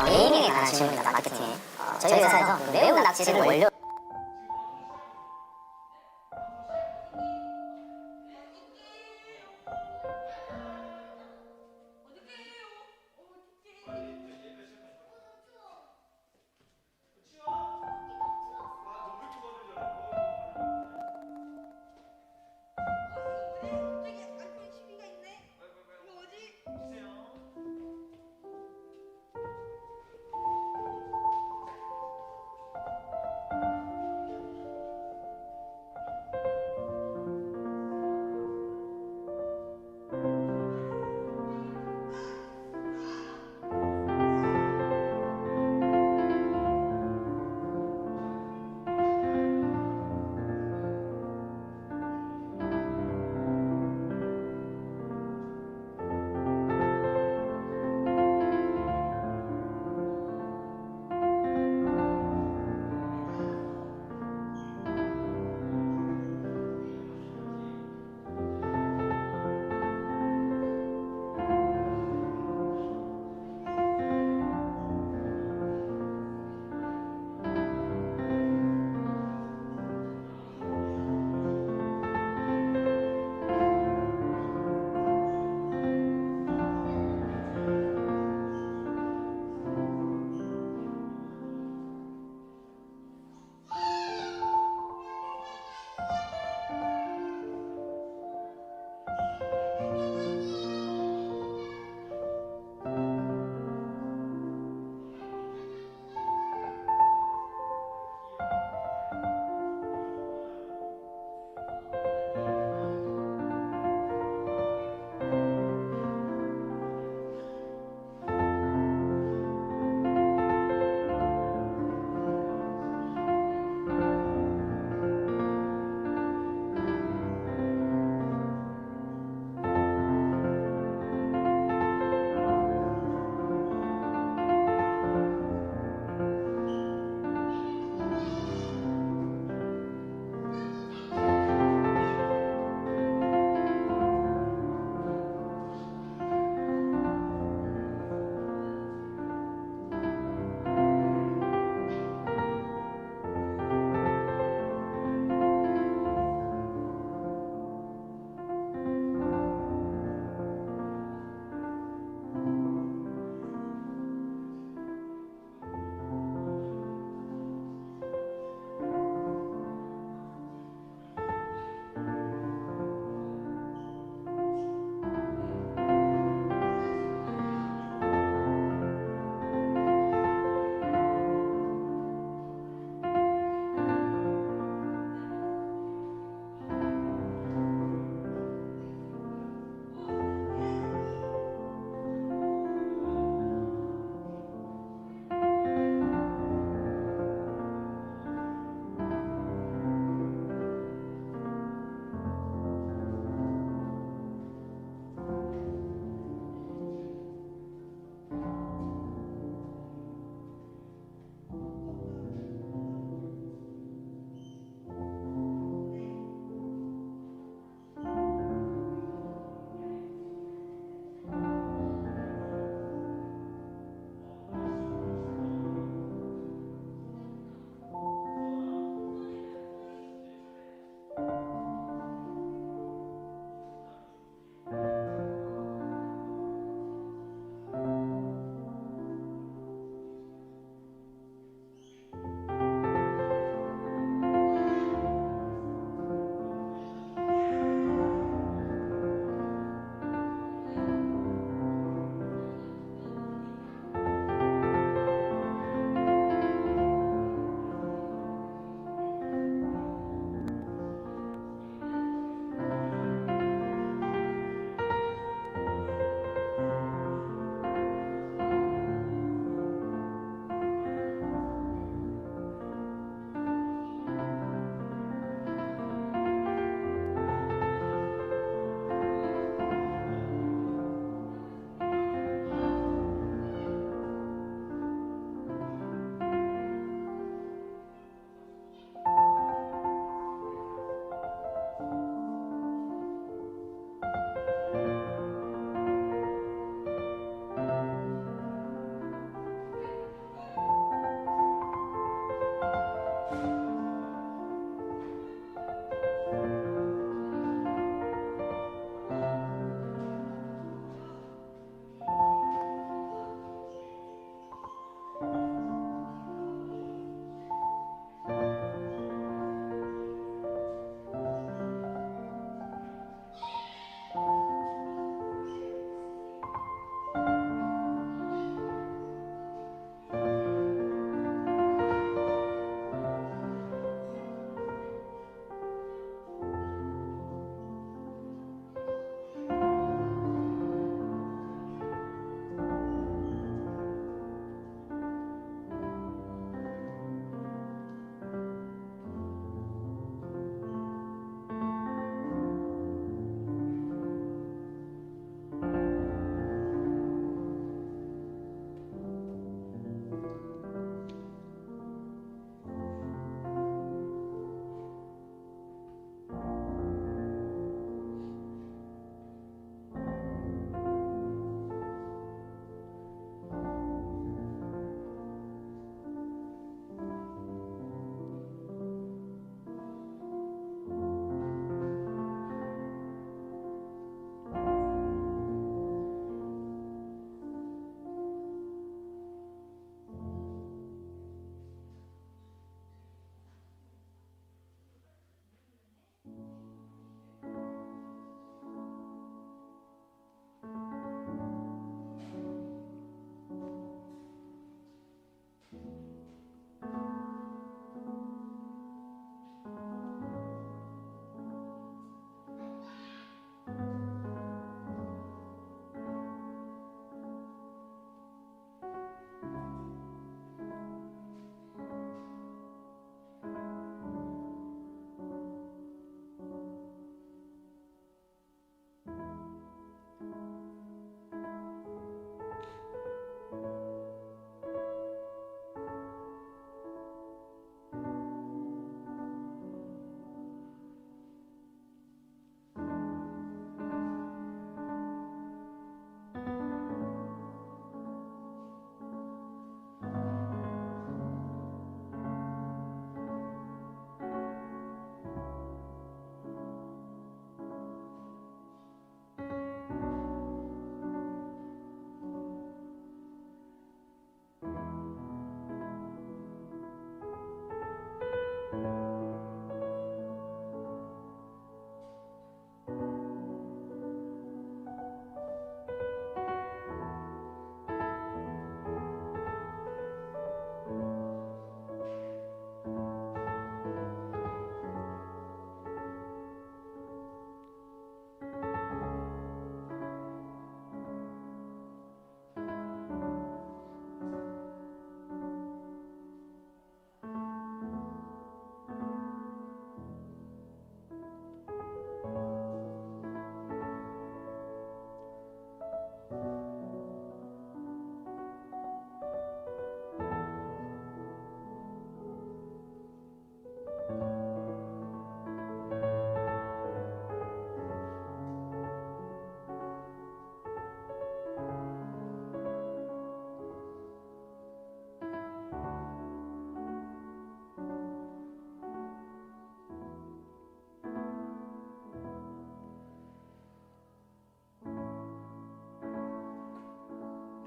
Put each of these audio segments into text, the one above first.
네이밍에 관한 질문입니다. 마케팅에. 저희 회사에서 그 매운 낙지를 원료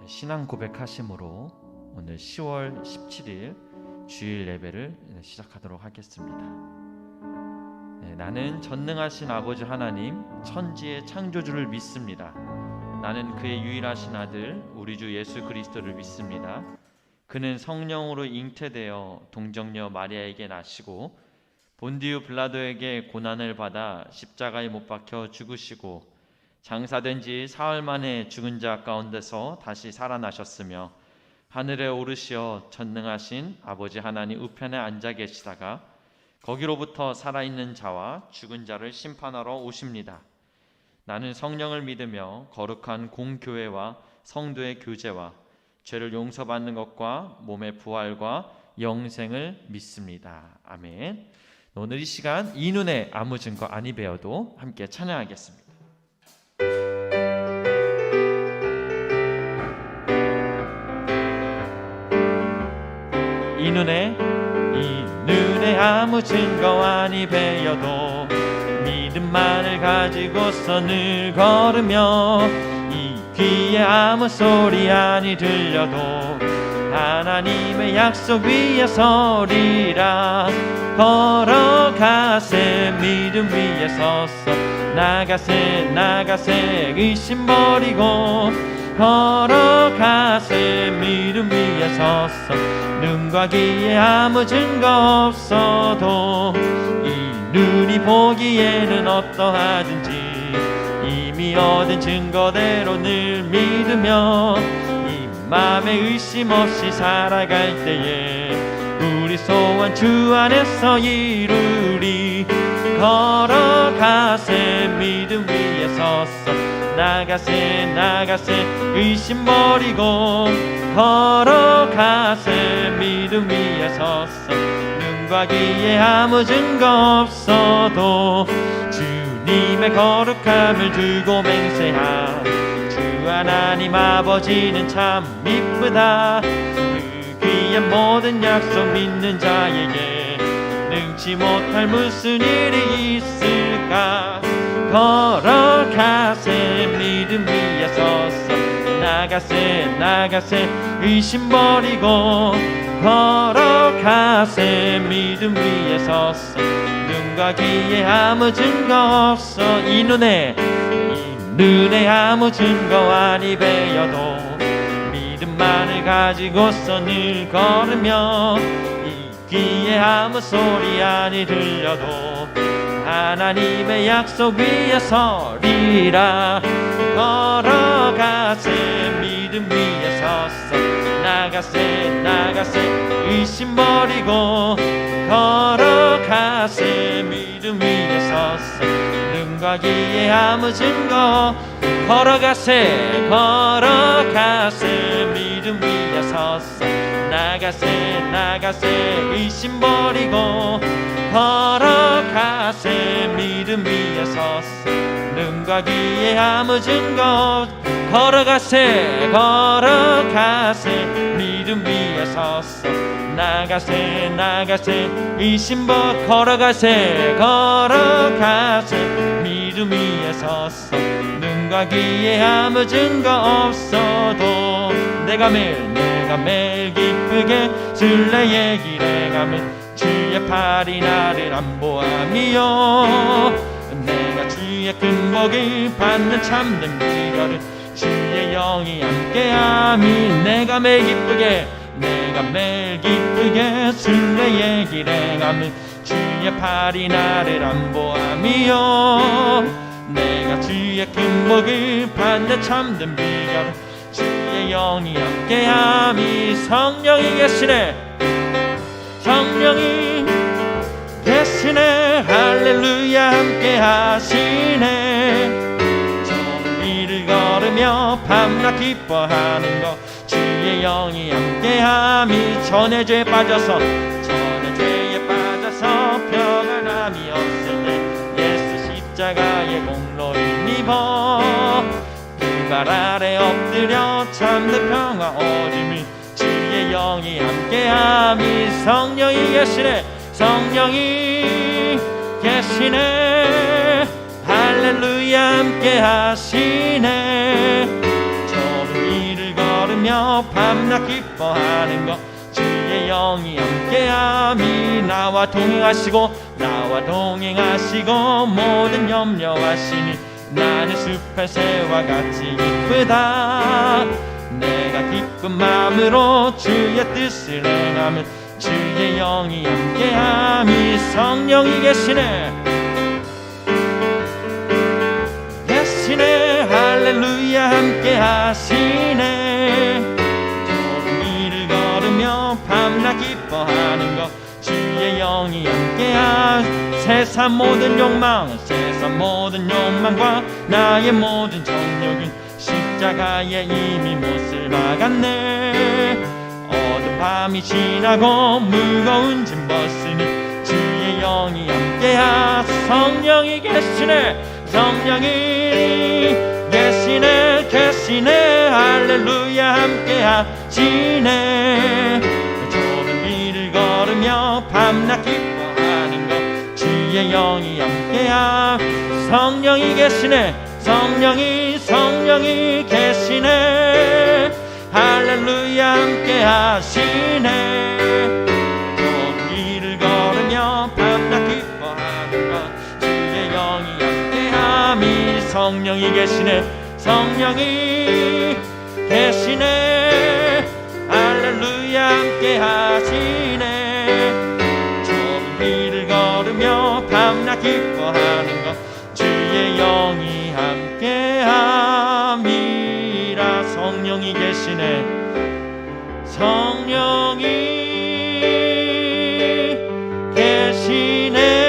신앙 고백하심으로 오늘 10월 17일 주일 예배를 시작하도록 하겠습니다. 나는 전능하신 아버지 하나님 천지의 창조주를 믿습니다. 나는 그의 유일하신 아들 우리 주 예수 그리스도를 믿습니다. 그는 성령으로 잉태되어 동정녀 마리아에게 나시고 본디우 빌라도에게 고난을 받아 십자가에 못 박혀 죽으시고 장사된 지 사흘 만에 죽은 자 가운데서 다시 살아나셨으며 하늘에 오르시어 전능하신 아버지 하나님 우편에 앉아 계시다가 거기로부터 살아있는 자와 죽은 자를 심판하러 오십니다. 나는 성령을 믿으며 거룩한 공교회와 성도의 교제와 죄를 용서받는 것과 몸의 부활과 영생을 믿습니다. 아멘. 오늘 이 시간 이 눈에 아무 증거 아니 배워도 함께 찬양하겠습니다. 이 눈에 아무 증거 아니 배워도 믿음만을 가지고서 늘 걸으며 이 귀에 아무 소리 아니 들려도 하나님의 약속 위에 서리라. 걸어가세 믿음 위에 서서 나가세 의심 버리고 걸어가세 믿음 위에 서서 눈과 귀에 아무 증거 없어도 이 눈이 보기에는 어떠하든지 이미 얻은 증거대로 늘 믿으며 이 맘에 의심 없이 살아갈 때에 우리 소원 주 안에서 이루리. 걸어가세 믿음 위에 서서 나가세 의심 버리고 걸어가세 믿음 위에 서서 눈과 귀에 아무 증거 없어도 주님의 거룩함을 두고 맹세하. 주 하나님 아버지는 참 이쁘다. 그 귀에 모든 약속 믿는 자에게 능치 못할 무슨 일이 있을까. 걸어가세 믿음 위에 서서 나가세 의심 버리고 걸어가세 믿음 위에 서서 눈과 귀에 아무 증거 없어. 이 눈에 아무 증거 아니 배워도 믿음만을 가지고서 늘 걸으며 이 귀에 아무 소리 아니 들려도 하나님의 약속 위에 서리라. 걸어가세 믿음 위에 서서 나가세 의심 버리고 걸어가세 믿음 위에 서서 눈과 귀에 아무 증거 걸어가세 믿음 위에 서서 나가세 의심 버리고 걸어가세 믿음 위에 서서 눈과 귀에 아무 증거 걸어가세 믿음 위에 서서 나가세 의심 걸어가세 믿음 위에 서서 눈과 귀에 아무 증거 없어도 내가 매일 기쁘게 술래의 길에 가면 주의 팔이 나를 안보하며 내가 주의 큰 복을 받는 참된 비결은 주의 영이 함께함이. 내가 매일 기쁘게 순례의 길에 가면 주의 팔이 나를 안보하며 내가 주의 큰 복을 받는 참된 비결은 주의 영이 함께함이. 성령이 계시네 할렐루야 함께 하시네. 저는 이를 걸으며 밤낮 기뻐하는 것 주의 영이 함께함이. 전에 죄에 빠져서 평안함이 없을 때 예수 십자가의 공로를 입어 발 아래 엎드려 참된 평화 얻음을 주의 영이 함께함이. 성령이 계시네 할렐루야 함께 하시네. 저는 이를 걸으며 걸으며 밤낮 기뻐하는 것 주의 영이 함께함이 나와 동행하시고 모든 염려하시니 나는 숲의 새와 같이 기쁘다. 내가 기쁜 마음으로 주의 뜻을 행하면 주의 영이 함께함이 성령이 계시네 할렐루야 함께 하시네. 좁은 길을 걸으며 밤낮 기뻐하는 것 주의 영이 함께하. 세상 모든 욕망과 나의 모든 정욕은 십자가에 이미 못을 박았네. 어젯밤이 지나고 무거운 짐 벗으니 주의 영이 함께하. 성령이 계시네 할렐루야 함께 하시네. 좁은 길을 걸으며 밤낮 기뻐하는 것 주의 영이 함께 하. 성령이 계시네 성령이 계시네. 할렐루야 함께 하시네. 좁은 길을 걸으며 밤낮 기뻐하는 것 주의 영이 함께함이 성령이 계시네 할렐루야 함께 하시네. 좁은 길을 걸으며 밤낮 기뻐하는 것 주의 영이 함께함이라. 성령이 계시네 성령이 계시네.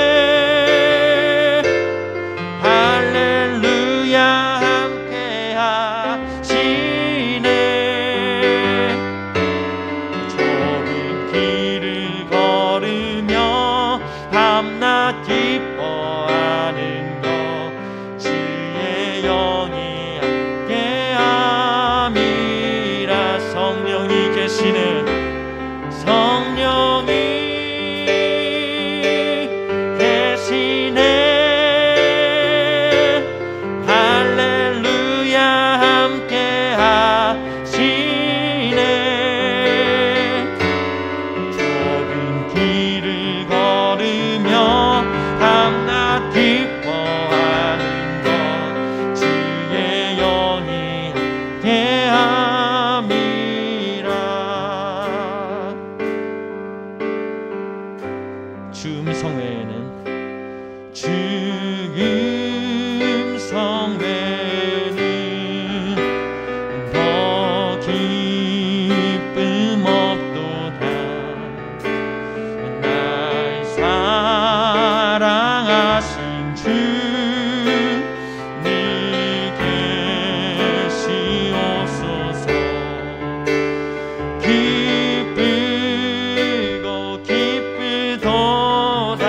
기뻐하는 것 주의 영이 함께함이라. 성령이 계시네 성령이 계시네. 할렐루야 함께 하시네. 좁은 길을 걸으며 밤낮 기뻐하는 것 주의 영이 함께함이라. 주 음성 외에는 더 기쁨 없도다. 날 사랑하신 주 니 계시옵소서. 기쁘도다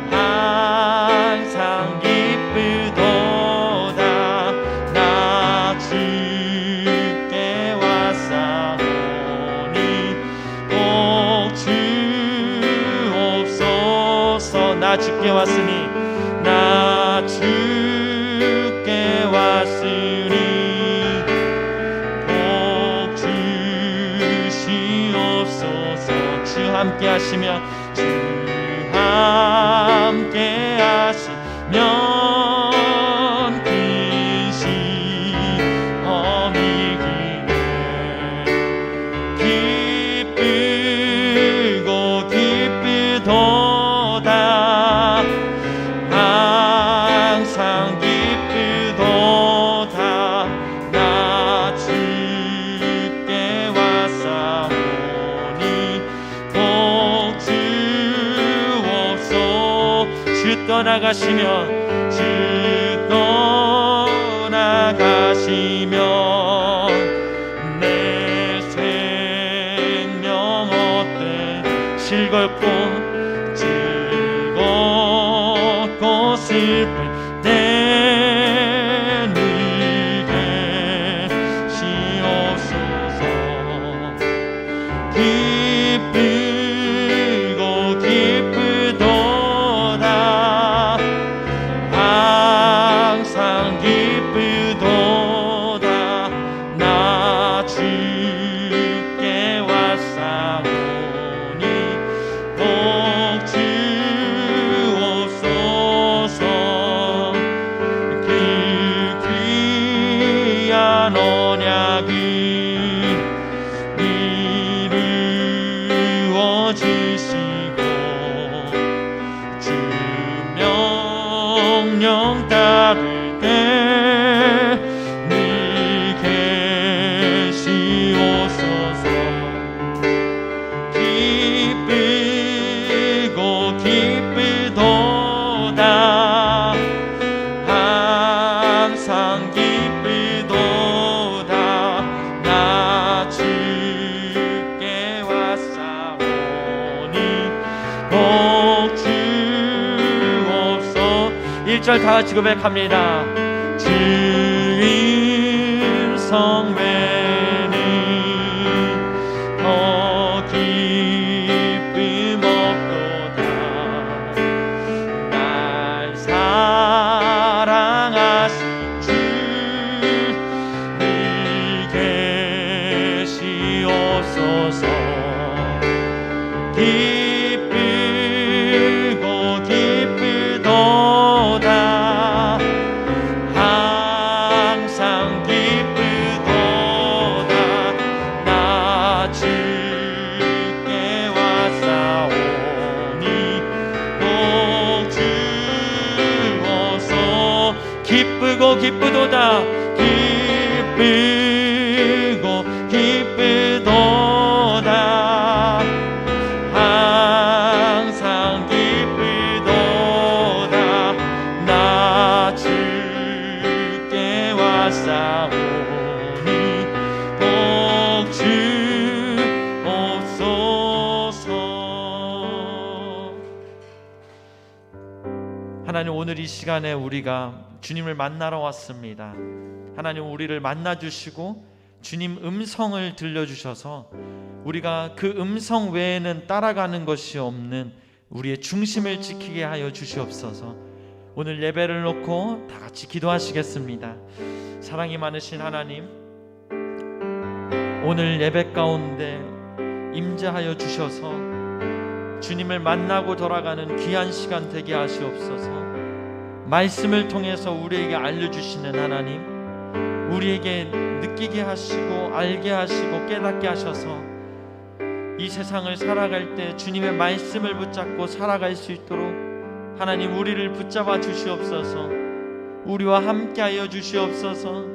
항상 기쁘도다. 나 주께 왔사오니 꼭 주옵소서. 나 주께 왔으니 나 주께 왔으니 꼭 주시옵소서. 주 함께 하시면 큰 시험이 기쁘도다 항상 기쁘도다. 나 주께 왔사오니 꼭 주옵소서. 주 떠나가시면 내 생명 어때 즐겁고 슬플 때는 계시옵소서. 기쁘도다 항상 기쁘도다. 나 성령 따를 때 니 계시옵소서. 기쁘고 기쁘도다 항상 기쁘도다 나 주께 왔사오니 복 주옵소서. 1절 다 같이 고백합니다. 주님 성 외에는 더 기쁨 없도다 날 사랑하신 주 늘 계시옵소서. 기쁘고 기쁘도다 항상 기쁘도다 나 주께 왔사오니 복 주옵소서. 기쁘고 기쁘도다 기쁘고 기쁘도다 항상 기쁘도다 나 주께 왔사오니 복 주옵소서. 하나님, 오늘 이 시간에 우리가 주님을 만나러 왔습니다. 하나님, 우리를 만나주시고 주님 음성을 들려주셔서 우리가 그 음성 외에는 따라가는 것이 없는 우리의 중심을 지키게 하여 주시옵소서. 오늘 예배를 놓고 다 같이 기도하시겠습니다. 사랑이 많으신 하나님, 오늘 예배 가운데 임재하여 주셔서 주님을 만나고 돌아가는 귀한 시간 되게 하시옵소서. 말씀을 통해서 우리에게 알려주시는 하나님, 우리에게 느끼게 하시고 알게 하시고 깨닫게 하셔서 이 세상을 살아갈 때 주님의 말씀을 붙잡고 살아갈 수 있도록 하나님 우리를 붙잡아 주시옵소서. 우리와 함께하여 주시옵소서.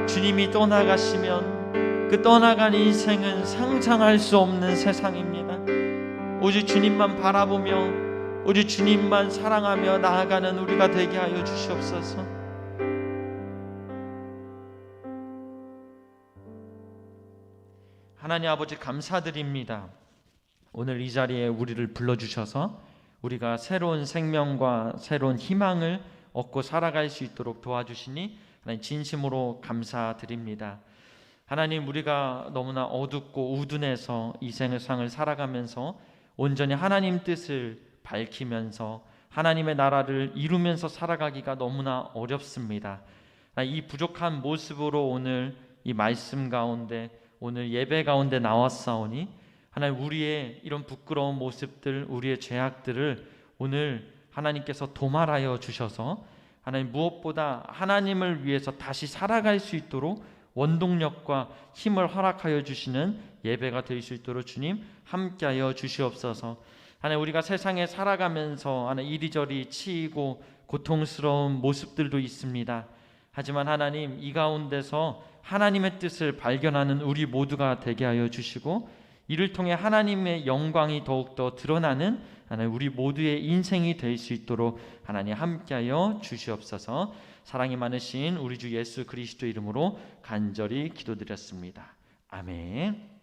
주님이 떠나가시면 그 떠나간 인생은 상상할 수 없는 세상입니다. 오직 주님만 바라보며 오직 주님만 사랑하며 나아가는 우리가 되게 하여 주시옵소서. 하나님 아버지, 감사드립니다. 오늘 이 자리에 우리를 불러주셔서 우리가 새로운 생명과 새로운 희망을 얻고 살아갈 수 있도록 도와주시니 하나님 진심으로 감사드립니다. 하나님, 우리가 너무나 어둡고 우둔해서 이 세상을 살아가면서 온전히 하나님 뜻을 밝히면서 하나님의 나라를 이루면서 살아가기가 너무나 어렵습니다. 이 부족한 모습으로 오늘 이 말씀 가운데 오늘 예배 가운데 나왔사오니 하나님, 우리의 이런 부끄러운 모습들, 우리의 죄악들을 오늘 하나님께서 도말하여 주셔서 하나님, 무엇보다 하나님을 위해서 다시 살아갈 수 있도록 원동력과 힘을 허락하여 주시는 예배가 될 수 있도록 주님 함께하여 주시옵소서. 하나님, 우리가 세상에 살아가면서 하나님 이리저리 치이고 고통스러운 모습들도 있습니다. 하지만 하나님, 이 가운데서 하나님의 뜻을 발견하는 우리 모두가 되게 하여 주시고 이를 통해 하나님의 영광이 더욱더 드러나는 하나님 우리 모두의 인생이 될 수 있도록 하나님 함께하여 주시옵소서. 사랑이 많으신 우리 주 예수 그리스도 이름으로 간절히 기도드렸습니다. 아멘.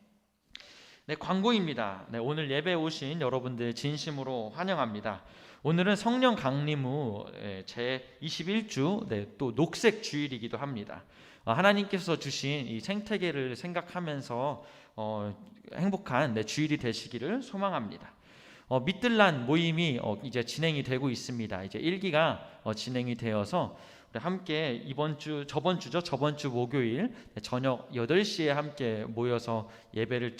네, 광고입니다. 네, 오늘 예배 오신 여러분들 진심으로 환영합니다. 오늘은 성령 강림 후 제21주 또 녹색 주일이기도 합니다. 하나님께서 주신 이 생태계를 생각하면서 행복한 주일이 되시기를 소망합니다. 밑들란 모임이 이제 진행이 되고 있습니다. 이제 1기가 진행이 되어서 함께 저번 주 목요일 저녁 8시에 함께 모여서 예배를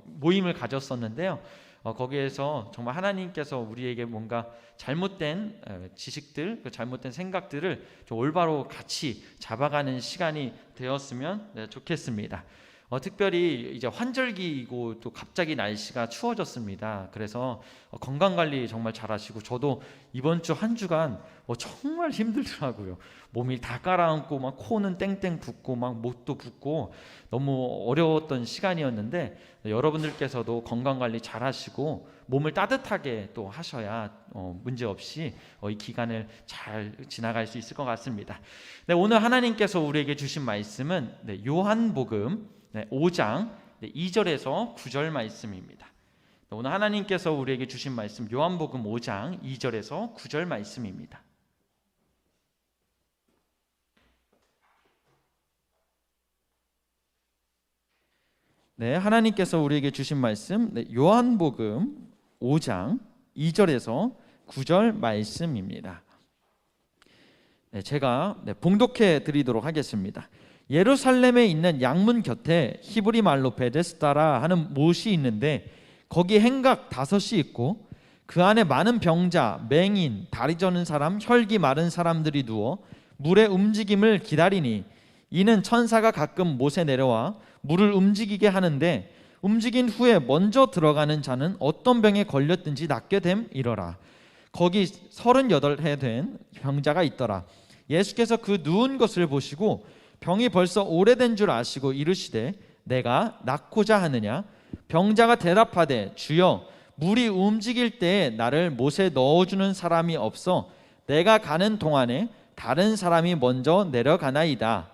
모임을 가졌었는데요. 거기에서 정말 하나님께서 우리에게 뭔가 잘못된 지식들, 잘못된 생각들을 좀 올바로 같이 잡아가는 시간이 되었으면 좋겠습니다. 특별히 이제 환절기이고 또 갑자기 날씨가 추워졌습니다. 그래서 건강 관리 정말 잘하시고, 저도 이번 주 한 주간 정말 힘들더라고요. 몸이 다 가라앉고 막 코는 땡땡 붓고 막 목도 붓고 너무 어려웠던 시간이었는데, 여러분들께서도 건강 관리 잘하시고 몸을 따뜻하게 또 하셔야 문제 없이 이 기간을 잘 지나갈 수 있을 것 같습니다. 네, 오늘 하나님께서 우리에게 주신 말씀은 요한복음 5장 2절에서 9절 말씀입니다. 오늘 하나님께서 우리에게 주신 말씀 요한복음 5장 2절에서 9절 말씀입니다. 네, 하나님께서 우리에게 주신 말씀 요한복음 5장 2절에서 9절 말씀입니다. 제가 봉독해 드리도록 하겠습니다. 예루살렘에 있는 양문 곁에 히브리 말로 베데스다라 하는 못이 있는데, 거기 행각 5이 있고 그 안에 많은 병자, 맹인, 다리 저는 사람, 혈기 마른 사람들이 누워 물의 움직임을 기다리니, 이는 천사가 가끔 못에 내려와 물을 움직이게 하는데, 움직인 후에 먼저 들어가는 자는 어떤 병에 걸렸든지 낫게 됨이러라. 거기 38해 된 병자가 있더라. 예수께서 그 누운 것을 보시고 병이 벌써 오래된 줄 아시고 이르시되, 내가 낫고자 하느냐? 병자가 대답하되, 주여, 물이 움직일 때에 나를 못에 넣어주는 사람이 없어 내가 가는 동안에 다른 사람이 먼저 내려가나이다.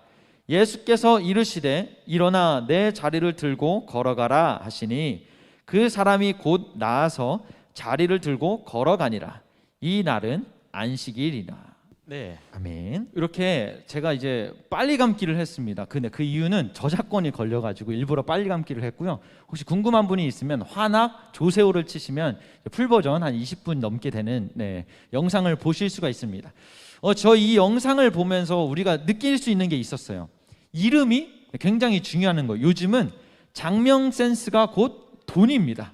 예수께서 이르시되, 일어나 내 자리를 들고 걸어가라 하시니, 그 사람이 곧 나아서 자리를 들고 걸어가니라. 이 날은 안식일이라. 네, 아멘. 이렇게 제가 이제 빨리 감기를 했습니다. 근데 그 이유는 저작권이 걸려가지고 일부러 빨리 감기를 했고요. 혹시 궁금한 분이 있으면 화나 조세호를 치시면 풀 버전 한 20분 넘게 되는 영상을 보실 수가 있습니다. 저 이 영상을 보면서 우리가 느낄 수 있는 게 있었어요. 이름이 굉장히 중요한 거예요. 요즘은 장명 센스가 곧 돈입니다.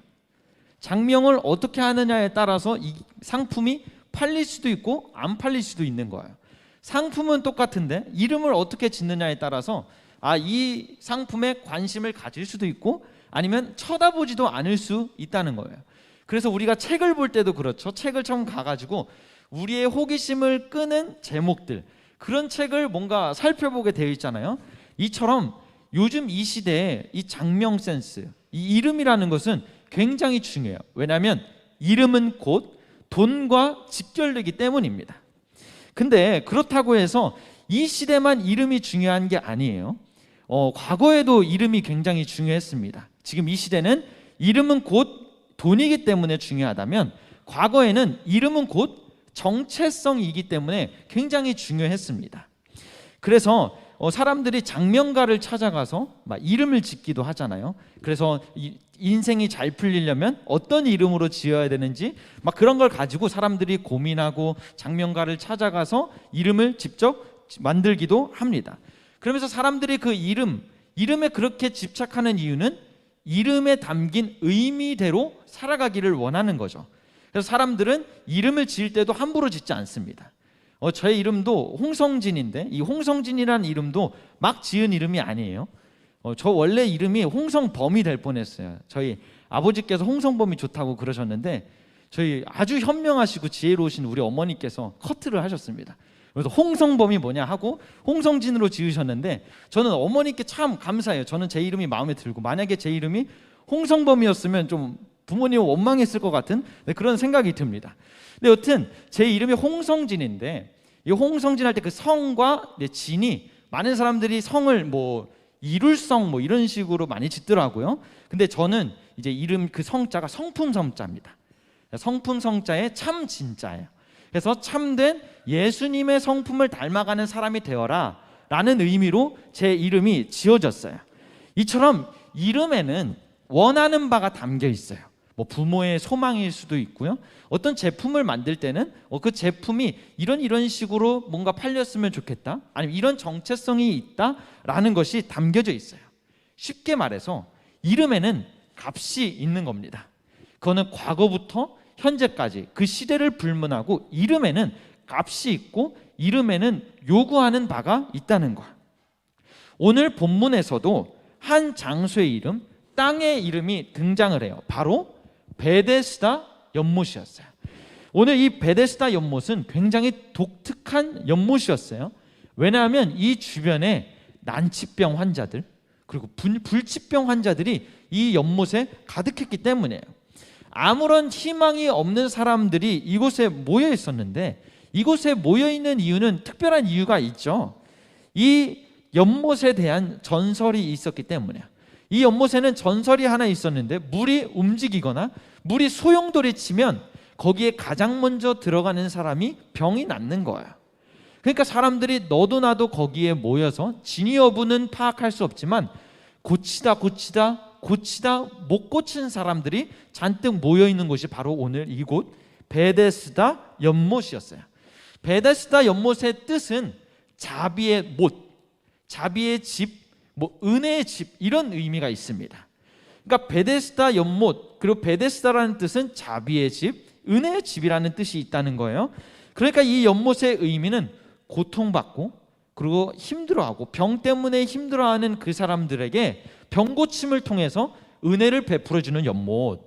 장명을 어떻게 하느냐에 따라서 이 상품이 팔릴 수도 있고 안 팔릴 수도 있는 거예요. 상품은 똑같은데 이름을 어떻게 짓느냐에 따라서 이 상품에 관심을 가질 수도 있고 아니면 쳐다보지도 않을 수 있다는 거예요. 그래서 우리가 책을 볼 때도 그렇죠. 책을 처음 가가지고 우리의 호기심을 끄는 제목들, 그런 책을 뭔가 살펴보게 되어 있잖아요. 이처럼 요즘 이 시대에 이 장명 센스, 이 이름이라는 것은 굉장히 중요해요. 왜냐하면 이름은 곧 돈과 직결되기 때문입니다. 근데 그렇다고 해서 이 시대만 이름이 중요한 게 아니에요. 과거에도 이름이 굉장히 중요했습니다. 지금 이 시대는 이름은 곧 돈이기 때문에 중요하다면, 과거에는 이름은 곧 정체성이기 때문에 굉장히 중요했습니다. 그래서 사람들이 장명가를 찾아가서 막 이름을 짓기도 하잖아요. 그래서 인생이 잘 풀리려면 어떤 이름으로 지어야 되는지 막 그런 걸 가지고 사람들이 고민하고 장명가를 찾아가서 이름을 직접 만들기도 합니다. 그러면서 사람들이 그 이름에 그렇게 집착하는 이유는 이름에 담긴 의미대로 살아가기를 원하는 거죠. 그래서 사람들은 이름을 지을 때도 함부로 짓지 않습니다. 저의 이름도 홍성진인데, 이 홍성진이라는 이름도 막 지은 이름이 아니에요. 저 원래 이름이 홍성범이 될 뻔했어요. 저희 아버지께서 홍성범이 좋다고 그러셨는데, 저희 아주 현명하시고 지혜로우신 우리 어머니께서 커트를 하셨습니다. 그래서 홍성범이 뭐냐 하고 홍성진으로 지으셨는데, 저는 어머니께 참 감사해요. 저는 제 이름이 마음에 들고, 만약에 제 이름이 홍성범이었으면 좀 부모님 원망했을 것 같은 그런 생각이 듭니다. 근데 여튼 제 이름이 홍성진인데, 이 홍성진 할 때 그 성과 진이, 많은 사람들이 성을 뭐 이룰성 뭐 이런 식으로 많이 짓더라고요. 근데 저는 이제 이름 그 성자가 성품 성자입니다. 성품 성자에 참 진짜예요. 그래서 참된 예수님의 성품을 닮아가는 사람이 되어라 라는 의미로 제 이름이 지어졌어요. 이처럼 이름에는 원하는 바가 담겨 있어요. 뭐 부모의 소망일 수도 있고요. 어떤 제품을 만들 때는 그 제품이 이런 식으로 뭔가 팔렸으면 좋겠다, 아니면 이런 정체성이 있다라는 것이 담겨져 있어요. 쉽게 말해서 이름에는 값이 있는 겁니다. 그거는 과거부터 현재까지 그 시대를 불문하고 이름에는 값이 있고 이름에는 요구하는 바가 있다는 거. 오늘 본문에서도 한 장소의 이름, 땅의 이름이 등장을 해요. 바로 베데스다 연못이었어요. 오늘 이 베데스다 연못은 굉장히 독특한 연못이었어요. 왜냐하면 이 주변에 난치병 환자들 그리고 불치병 환자들이 이 연못에 가득했기 때문이에요. 아무런 희망이 없는 사람들이 이곳에 모여 있었는데, 이곳에 모여 있는 이유는 특별한 이유가 있죠. 이 연못에 대한 전설이 있었기 때문이에요. 이 연못에는 전설이 하나 있었는데, 물이 움직이거나 물이 소용돌이 치면 거기에 가장 먼저 들어가는 사람이 병이 낫는 거예요. 그러니까 사람들이 너도 나도 거기에 모여서 진위 여부는 파악할 수 없지만 고치다 못 고친 사람들이 잔뜩 모여 있는 곳이 바로 오늘 이곳 베데스다 연못이었어요. 베데스다 연못의 뜻은 자비의 못, 자비의 집, 은혜의 집, 이런 의미가 있습니다. 그러니까 베데스다 연못, 그리고 베데스다라는 뜻은 자비의 집, 은혜의 집이라는 뜻이 있다는 거예요. 그러니까 이 연못의 의미는 고통받고 그리고 힘들어하고 병 때문에 힘들어하는 그 사람들에게 병 고침을 통해서 은혜를 베풀어주는 연못,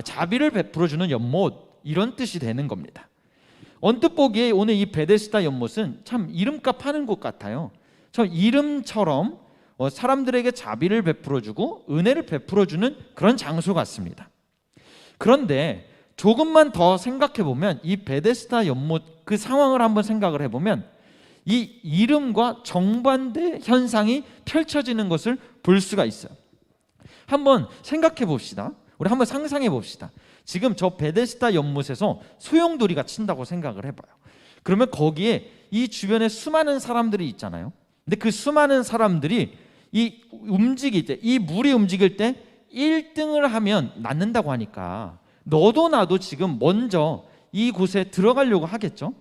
자비를 베풀어주는 연못, 이런 뜻이 되는 겁니다. 언뜻 보기에 오늘 이 베데스다 연못은 참 이름값 하는 곳 같아요. 저 이름처럼 사람들에게 자비를 베풀어주고 은혜를 베풀어주는 그런 장소 같습니다. 그런데 조금만 더 생각해보면 이 베데스다 연못 그 상황을 한번 생각을 해보면 이 이름과 정반대 현상이 펼쳐지는 것을 볼 수가 있어요. 한번 생각해 봅시다. 우리 한번 상상해 봅시다. 지금 저 베데스다 연못에서 소용돌이가 친다고 생각을 해봐요. 그러면 거기에 이 주변에 수많은 사람들이 있잖아요. 근데 그 수많은 사람들이 이 물이 움직일 때 1등을 하면 낫는다고 하니까 너도 나도 지금 먼저 이곳에 들어가려고 하겠죠.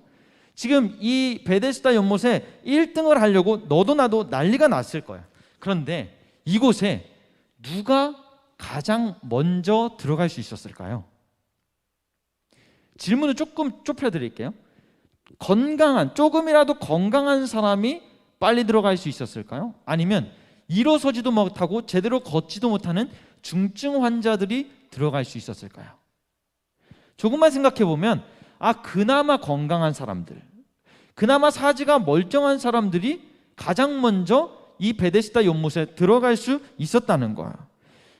지금 이 베데스다 연못에 1등을 하려고 너도 나도 난리가 났을 거예요. 그런데 이곳에 누가 가장 먼저 들어갈 수 있었을까요? 질문을 조금 좁혀드릴게요. 조금이라도 건강한 사람이 빨리 들어갈 수 있었을까요? 아니면 일어서지도 못하고 제대로 걷지도 못하는 중증 환자들이 들어갈 수 있었을까요? 조금만 생각해보면 그나마 건강한 사람들, 그나마 사지가 멀쩡한 사람들이 가장 먼저 이 베데스다 연못에 들어갈 수 있었다는 거야.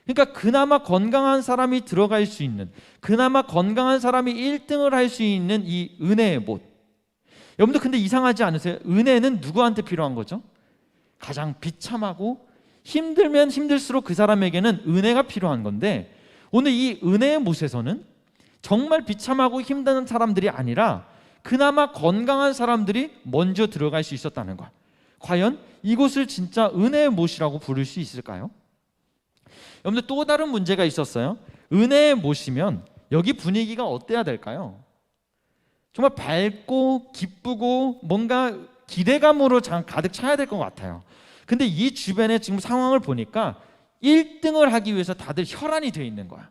그러니까 그나마 건강한 사람이 들어갈 수 있는, 그나마 건강한 사람이 1등을 할 수 있는 이 은혜의 못. 여러분들 근데 이상하지 않으세요? 은혜는 누구한테 필요한 거죠? 가장 비참하고 힘들면 힘들수록 그 사람에게는 은혜가 필요한 건데, 오늘 이 은혜의 못에서는 정말 비참하고 힘든 사람들이 아니라 그나마 건강한 사람들이 먼저 들어갈 수 있었다는 거야. 과연 이곳을 진짜 은혜의 못이라고 부를 수 있을까요? 여러분들 또 다른 문제가 있었어요. 은혜의 못이면 여기 분위기가 어때야 될까요? 정말 밝고 기쁘고 뭔가 기대감으로 가득 차야 될 것 같아요. 근데 이 주변에 지금 상황을 보니까 1등을 하기 위해서 다들 혈안이 돼 있는 거야.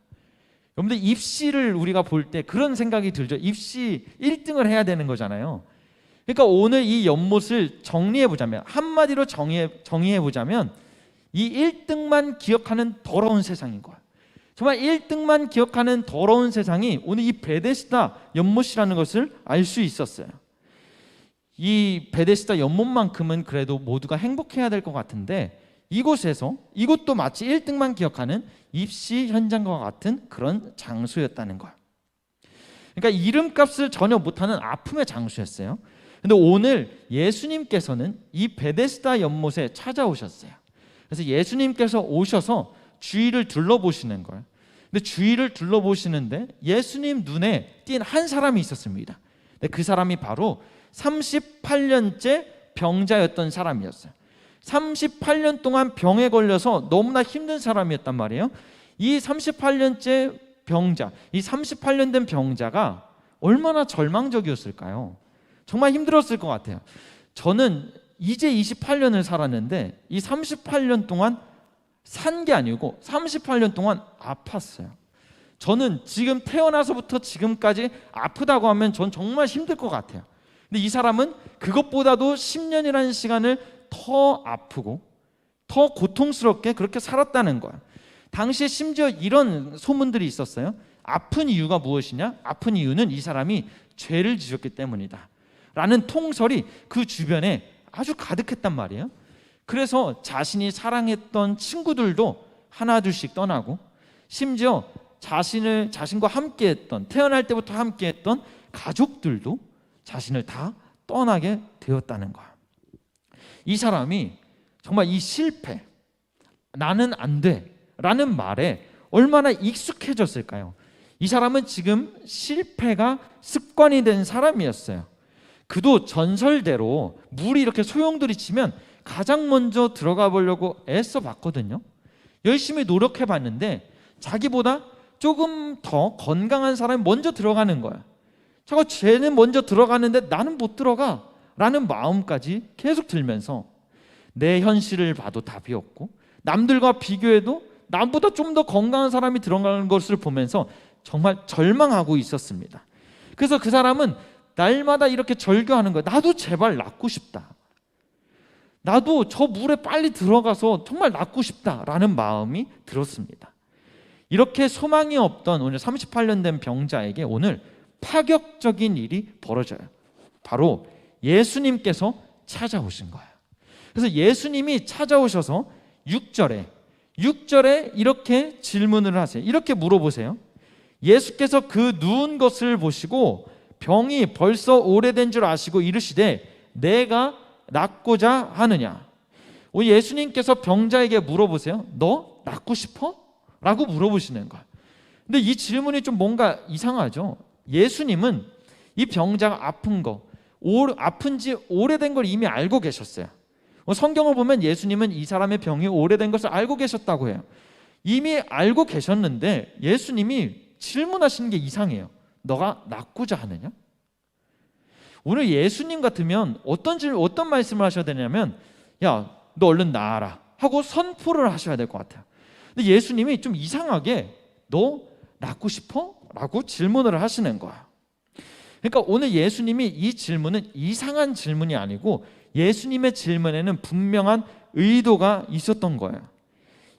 여러분들 입시를 우리가 볼 때 그런 생각이 들죠. 입시 1등을 해야 되는 거잖아요. 그러니까 오늘 이 연못을 정리해보자면, 한마디로 정의해보자면 이 1등만 기억하는 더러운 세상인 거야. 정말 1등만 기억하는 더러운 세상이 오늘 이 베데스다 연못이라는 것을 알 수 있었어요. 이 베데스다 연못만큼은 그래도 모두가 행복해야 될 것 같은데, 이곳도 마치 1등만 기억하는 입시 현장과 같은 그런 장소였다는 거야. 그러니까 이름값을 전혀 못하는 아픔의 장소였어요. 근데 오늘 예수님께서는 이 베데스다 연못에 찾아오셨어요. 그래서 예수님께서 오셔서 주위를 둘러보시는 거예요. 근데 주위를 둘러보시는데 예수님 눈에 띈 한 사람이 있었습니다. 근데 그 사람이 바로 38년째 병자였던 사람이었어요. 38년 동안 병에 걸려서 너무나 힘든 사람이었단 말이에요. 이 38년째 병자, 이 38년 된 병자가 얼마나 절망적이었을까요? 정말 힘들었을 것 같아요. 저는 이제 28년을 살았는데 이 38년 동안 산 게 아니고 38년 동안 아팠어요. 저는 지금 태어나서부터 지금까지 아프다고 하면 전 정말 힘들 것 같아요. 근데 이 사람은 그것보다도 10년이라는 시간을 더 아프고 더 고통스럽게 그렇게 살았다는 거야. 당시에 심지어 이런 소문들이 있었어요. 아픈 이유가 무엇이냐? 아픈 이유는 이 사람이 죄를 지었기 때문이다 라는 통설이 그 주변에 아주 가득했단 말이에요. 그래서 자신이 사랑했던 친구들도 하나둘씩 떠나고, 심지어 자신과 함께했던, 태어날 때부터 함께했던 가족들도 자신을 다 떠나게 되었다는 거야. 이 사람이 정말 이 실패, 나는 안 돼 라는 말에 얼마나 익숙해졌을까요? 이 사람은 지금 실패가 습관이 된 사람이었어요. 그도 전설대로 물이 이렇게 소용돌이 치면 가장 먼저 들어가 보려고 애써 봤거든요. 열심히 노력해 봤는데 자기보다 조금 더 건강한 사람이 먼저 들어가는 거야. 자꾸 쟤는 먼저 들어가는데 나는 못 들어가 라는 마음까지 계속 들면서 내 현실을 봐도 답이 없고, 남들과 비교해도 남보다 좀 더 건강한 사람이 들어가는 것을 보면서 정말 절망하고 있었습니다. 그래서 그 사람은 날마다 이렇게 절규하는 거예요. 나도 제발 낫고 싶다. 나도 저 물에 빨리 들어가서 정말 낫고 싶다라는 마음이 들었습니다. 이렇게 소망이 없던 오늘 38년 된 병자에게 오늘 파격적인 일이 벌어져요. 바로 예수님께서 찾아오신 거예요. 그래서 예수님이 찾아오셔서 6절에 이렇게 질문을 하세요. 이렇게 물어보세요. 예수께서 그 누운 것을 보시고 병이 벌써 오래된 줄 아시고 이르시되 내가 낫고자 하느냐. 예수님께서 병자에게 물어보세요. 너 낫고 싶어? 라고 물어보시는 거야. 근데 이 질문이 좀 뭔가 이상하죠. 예수님은 이 병자가 아픈지 오래된 걸 이미 알고 계셨어요. 성경을 보면 예수님은 이 사람의 병이 오래된 것을 알고 계셨다고 해요. 이미 알고 계셨는데 예수님이 질문하시는 게 이상해요. 너가 낫고자 하느냐? 오늘 예수님 같으면 어떤 말씀을 하셔야 되냐면, 야, 너 얼른 나아라 하고 선포를 하셔야 될 것 같아요. 근데 예수님이 좀 이상하게 너 낫고 싶어? 라고 질문을 하시는 거야. 그러니까 오늘 예수님이 이 질문은 이상한 질문이 아니고 예수님의 질문에는 분명한 의도가 있었던 거예요.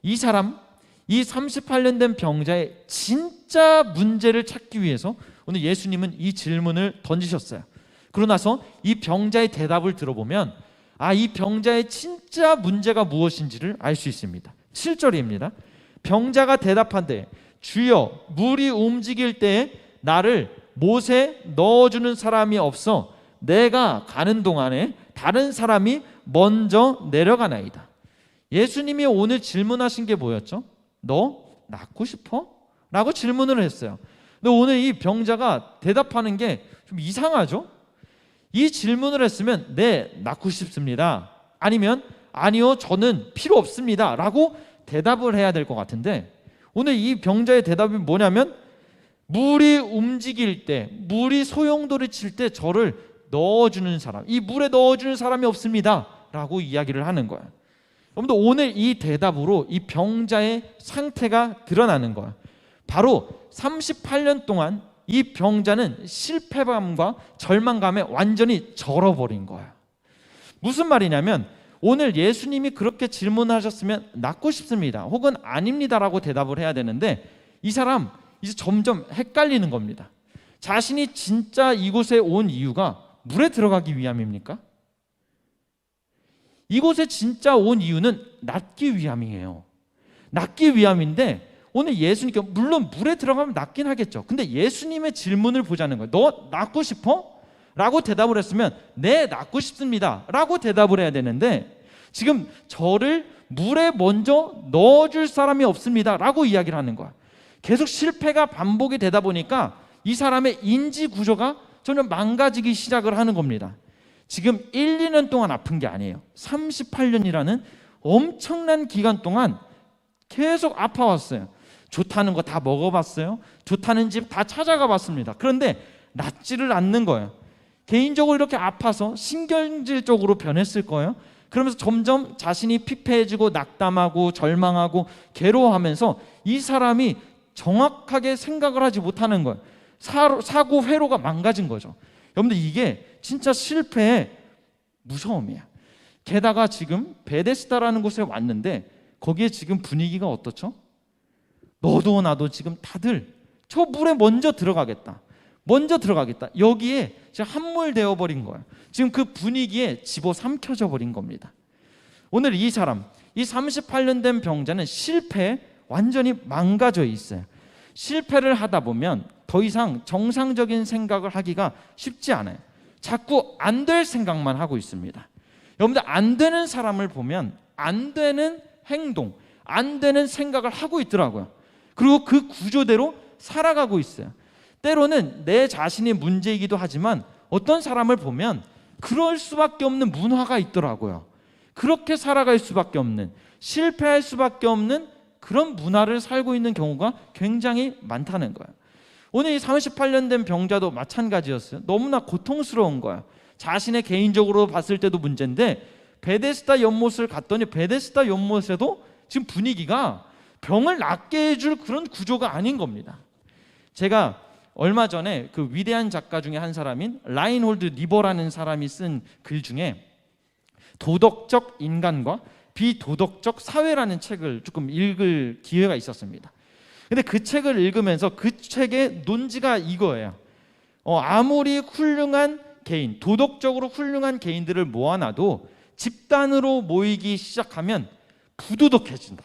이 38년 된 병자의 진짜 문제를 찾기 위해서 오늘 예수님은 이 질문을 던지셨어요. 그러고 나서 이 병자의 대답을 들어보면 이 병자의 진짜 문제가 무엇인지를 알 수 있습니다. 7절입니다. 병자가 대답한대, 주여, 물이 움직일 때에 나를 못에 넣어주는 사람이 없어 내가 가는 동안에 다른 사람이 먼저 내려가나이다. 예수님이 오늘 질문하신 게 뭐였죠? 너 낫고 싶어? 라고 질문을 했어요. 근데 오늘 이 병자가 대답하는 게 좀 이상하죠? 이 질문을 했으면 네, 낫고 싶습니다. 아니면 아니요, 저는 필요 없습니다. 라고 대답을 해야 될 것 같은데 오늘 이 병자의 대답이 뭐냐면 물이 움직일 때, 물이 소용돌이 칠 때 저를 넣어주는 사람, 이 물에 넣어주는 사람이 없습니다. 라고 이야기를 하는 거예요. 여러분들 오늘 이 대답으로 이 병자의 상태가 드러나는 거예요. 바로 38년 동안 이 병자는 실패감과 절망감에 완전히 절어버린 거예요. 무슨 말이냐면 오늘 예수님이 그렇게 질문하셨으면 낫고 싶습니다 혹은 아닙니다라고 대답을 해야 되는데 이 사람 이제 점점 헷갈리는 겁니다. 자신이 진짜 이곳에 온 이유가 물에 들어가기 위함입니까? 이곳에 진짜 온 이유는 낫기 위함이에요. 낫기 위함인데 오늘 예수님께 물론 물에 들어가면 낫긴 하겠죠. 근데 예수님의 질문을 보자는 거예요. 너 낫고 싶어? 라고 대답을 했으면 네, 낫고 싶습니다 라고 대답을 해야 되는데 지금 저를 물에 먼저 넣어줄 사람이 없습니다 라고 이야기를 하는 거야. 계속 실패가 반복이 되다 보니까 이 사람의 인지 구조가 점점 망가지기 시작을 하는 겁니다. 지금 1, 2년 동안 아픈 게 아니에요. 38년이라는 엄청난 기간 동안 계속 아파왔어요. 좋다는 거 다 먹어봤어요. 좋다는 집 다 찾아가 봤습니다. 그런데 낫지를 않는 거예요. 개인적으로 이렇게 아파서 신경질적으로 변했을 거예요. 그러면서 점점 자신이 피폐해지고 낙담하고 절망하고 괴로워하면서 이 사람이 정확하게 생각을 하지 못하는 거예요. 사고 회로가 망가진 거죠. 여러분들 이게 진짜 실패의 무서움이에요. 게다가 지금 베데스다라는 곳에 왔는데 거기에 지금 분위기가 어떻죠? 너도 나도 지금 다들 저 물에 먼저 들어가겠다. 여기에 지금 함몰되어 버린 거예요. 지금 그 분위기에 집어삼켜져 버린 겁니다. 오늘 이 사람, 이 38년 된 병자는 실패에 완전히 망가져 있어요. 실패를 하다 보면 더 이상 정상적인 생각을 하기가 쉽지 않아요. 자꾸 안 될 생각만 하고 있습니다. 여러분들, 안 되는 사람을 보면 안 되는 행동, 안 되는 생각을 하고 있더라고요. 그리고 그 구조대로 살아가고 있어요. 때로는 내 자신이 문제이기도 하지만 어떤 사람을 보면 그럴 수밖에 없는 문화가 있더라고요. 그렇게 살아갈 수밖에 없는, 실패할 수밖에 없는 그런 문화를 살고 있는 경우가 굉장히 많다는 거예요. 오늘 이 38년 된 병자도 마찬가지였어요. 너무나 고통스러운 거예요. 자신의 개인적으로 봤을 때도 문제인데, 베데스다 연못을 갔더니 베데스다 연못에도 지금 분위기가 병을 낫게 해줄 그런 구조가 아닌 겁니다. 제가 얼마 전에 그 위대한 작가 중에 한 사람인 라인홀드 리버라는 사람이 쓴 글 중에 도덕적 인간과 비도덕적 사회라는 책을 조금 읽을 기회가 있었습니다. 근데 그 책을 읽으면서 그 책의 논지가 이거예요. 아무리 훌륭한 개인, 도덕적으로 훌륭한 개인들을 모아놔도 집단으로 모이기 시작하면 부도덕해진다.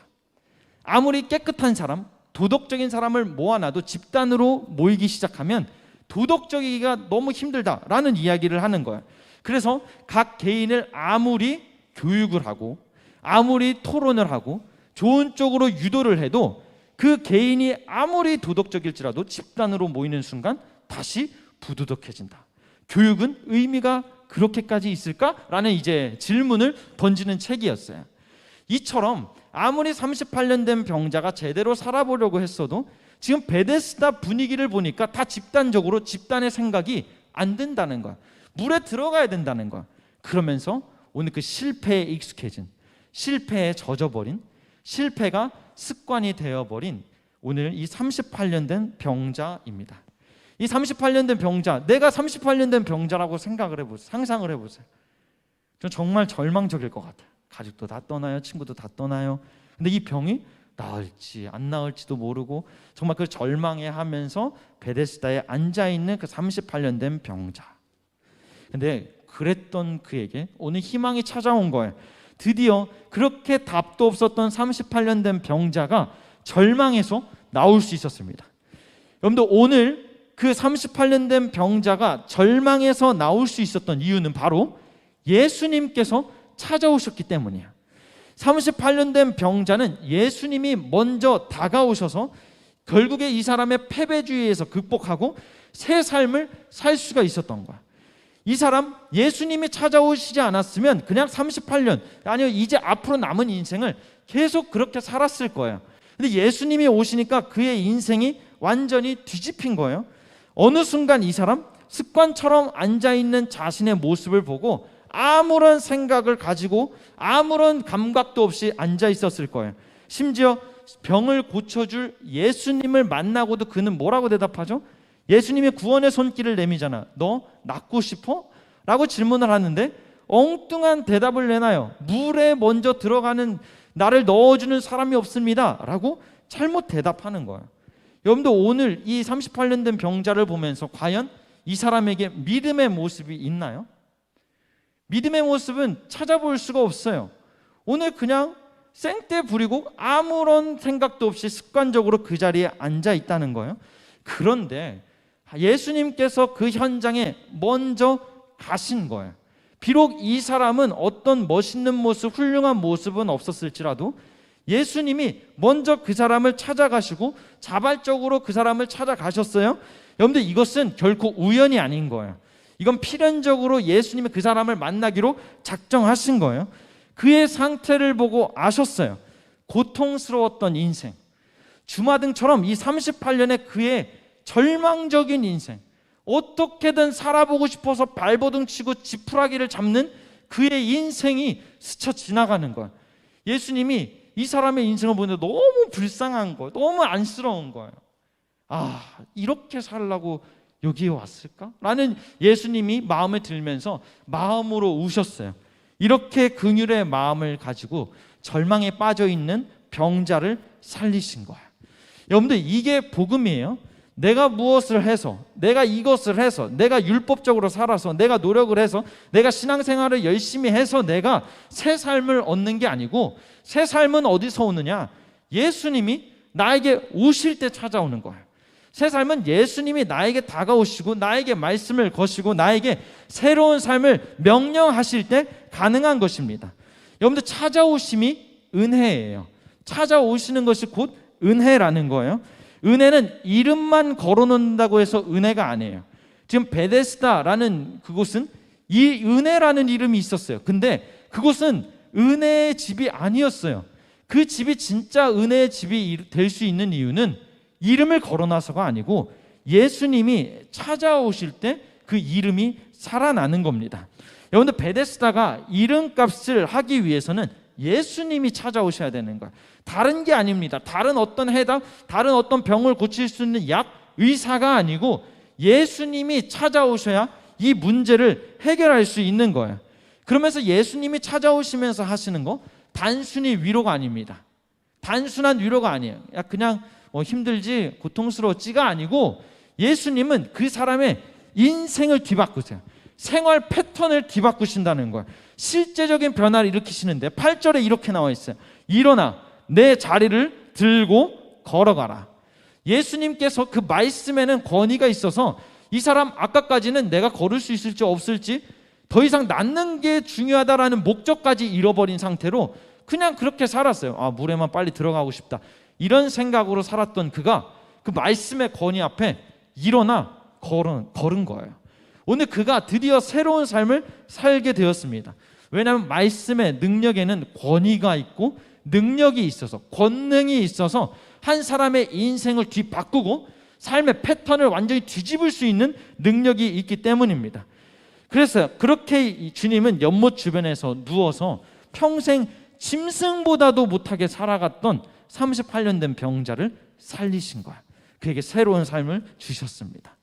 아무리 깨끗한 사람, 도덕적인 사람을 모아놔도 집단으로 모이기 시작하면 도덕적이기가 너무 힘들다라는 이야기를 하는 거예요. 그래서 각 개인을 아무리 교육을 하고 아무리 토론을 하고 좋은 쪽으로 유도를 해도 그 개인이 아무리 도덕적일지라도 집단으로 모이는 순간 다시 부도덕해진다. 교육은 의미가 그렇게까지 있을까라는 이제 질문을 던지는 책이었어요. 이처럼 아무리 38년 된 병자가 제대로 살아보려고 했어도 지금 베데스다 분위기를 보니까 다 집단적으로 집단의 생각이 안 된다는 거야. 물에 들어가야 된다는 거야. 그러면서 오늘 그 실패에 익숙해진, 실패에 젖어버린, 실패가 습관이 되어버린 오늘 이 38년 된 병자입니다. 이 38년 된 병자, 내가 38년 된 병자라고 생각을 해보세요. 상상을 해보세요. 전 정말 절망적일 것 같아요. 가족도 다 떠나요. 친구도 다 떠나요. 근데 이 병이 나을지 안 나을지도 모르고 정말 그 절망해 하면서 베데스다에 앉아있는 그 38년 된 병자. 근데 그랬던 그에게 오늘 희망이 찾아온 거예요. 드디어 그렇게 답도 없었던 38년 된 병자가 절망해서 나올 수 있었습니다. 여러분들, 오늘 그 38년 된 병자가 절망해서 나올 수 있었던 이유는 바로 예수님께서 찾아오셨기 때문이에요. 38년 된 병자는 예수님이 먼저 다가오셔서 결국에 이 사람의 패배주의에서 극복하고 새 삶을 살 수가 있었던 거야. 이 사람 예수님이 찾아오시지 않았으면 그냥 38년, 아니요 이제 앞으로 남은 인생을 계속 그렇게 살았을 거예요. 근데 예수님이 오시니까 그의 인생이 완전히 뒤집힌 거예요. 어느 순간 이 사람 습관처럼 앉아있는 자신의 모습을 보고 아무런 생각을 가지고 아무런 감각도 없이 앉아 있었을 거예요. 심지어 병을 고쳐줄 예수님을 만나고도 그는 뭐라고 대답하죠? 예수님이 구원의 손길을 내미잖아. 너 낫고 싶어? 라고 질문을 하는데 엉뚱한 대답을 내놔요. 물에 먼저 들어가는 나를 넣어주는 사람이 없습니다 라고 잘못 대답하는 거예요. 여러분들, 오늘 이 38년 된 병자를 보면서 과연 이 사람에게 믿음의 모습이 있나요? 믿음의 모습은 찾아볼 수가 없어요. 오늘 그냥 생떼 부리고 아무런 생각도 없이 습관적으로 그 자리에 앉아 있다는 거예요. 그런데 예수님께서 그 현장에 먼저 가신 거예요. 비록 이 사람은 어떤 멋있는 모습, 훌륭한 모습은 없었을지라도 예수님이 먼저 그 사람을 찾아가시고 자발적으로 그 사람을 찾아가셨어요. 여러분들, 이것은 결코 우연이 아닌 거예요. 이건 필연적으로 예수님이 그 사람을 만나기로 작정하신 거예요. 그의 상태를 보고 아셨어요. 고통스러웠던 인생, 주마등처럼 이 38년의 그의 절망적인 인생, 어떻게든 살아보고 싶어서 발버둥 치고 지푸라기를 잡는 그의 인생이 스쳐 지나가는 거예요. 예수님이 이 사람의 인생을 보는데 너무 불쌍한 거예요. 너무 안쓰러운 거예요. 이렇게 살라고 여기에 왔을까? 라는 예수님이 마음에 들면서 마음으로 우셨어요. 이렇게 긍휼의 마음을 가지고 절망에 빠져 있는 병자를 살리신 거예요. 여러분들, 이게 복음이에요. 내가 무엇을 해서, 내가 이것을 해서, 내가 율법적으로 살아서, 내가 노력을 해서, 내가 신앙생활을 열심히 해서 내가 새 삶을 얻는 게 아니고, 새 삶은 어디서 오느냐? 예수님이 나에게 오실 때 찾아오는 거예요. 새 삶은 예수님이 나에게 다가오시고 나에게 말씀을 거시고 나에게 새로운 삶을 명령하실 때 가능한 것입니다. 여러분들, 찾아오심이 은혜예요. 찾아오시는 것이 곧 은혜라는 거예요. 은혜는 이름만 걸어놓는다고 해서 은혜가 아니에요. 지금 베데스다라는 그곳은 이 은혜라는 이름이 있었어요. 근데 그곳은 은혜의 집이 아니었어요. 그 집이 진짜 은혜의 집이 될 수 있는 이유는 이름을 걸어놔서가 아니고 예수님이 찾아오실 때 그 이름이 살아나는 겁니다. 여러분들, 베데스다가 이름값을 하기 위해서는 예수님이 찾아오셔야 되는 거예요. 다른 게 아닙니다. 다른 어떤 해답, 다른 어떤 병을 고칠 수 있는 약, 의사가 아니고 예수님이 찾아오셔야 이 문제를 해결할 수 있는 거예요. 그러면서 예수님이 찾아오시면서 하시는 거 단순히 위로가 아닙니다. 단순한 위로가 아니에요. 야, 그냥 힘들지, 고통스러웠지가 아니고 예수님은 그 사람의 인생을 뒤바꾸세요. 생활 패턴을 뒤바꾸신다는 거예요. 실제적인 변화를 일으키시는데 8절에 이렇게 나와 있어요. 일어나 내 자리를 들고 걸어가라. 예수님께서 그 말씀에는 권위가 있어서 이 사람 아까까지는 내가 걸을 수 있을지 없을지 더 이상 낫는 게 중요하다라는 목적까지 잃어버린 상태로 그냥 그렇게 살았어요. 아, 물에만 빨리 들어가고 싶다, 이런 생각으로 살았던 그가 그 말씀의 권위 앞에 일어나 걸은 거예요. 오늘 그가 드디어 새로운 삶을 살게 되었습니다. 왜냐하면 말씀의 능력에는 권위가 있고 능력이 있어서, 권능이 있어서 한 사람의 인생을 뒤바꾸고 삶의 패턴을 완전히 뒤집을 수 있는 능력이 있기 때문입니다. 그래서 그렇게 주님은 연못 주변에서 누워서 평생 짐승보다도 못하게 살아갔던 38년 된 병자를 살리신 거야. 그에게 새로운 삶을 주셨습니다.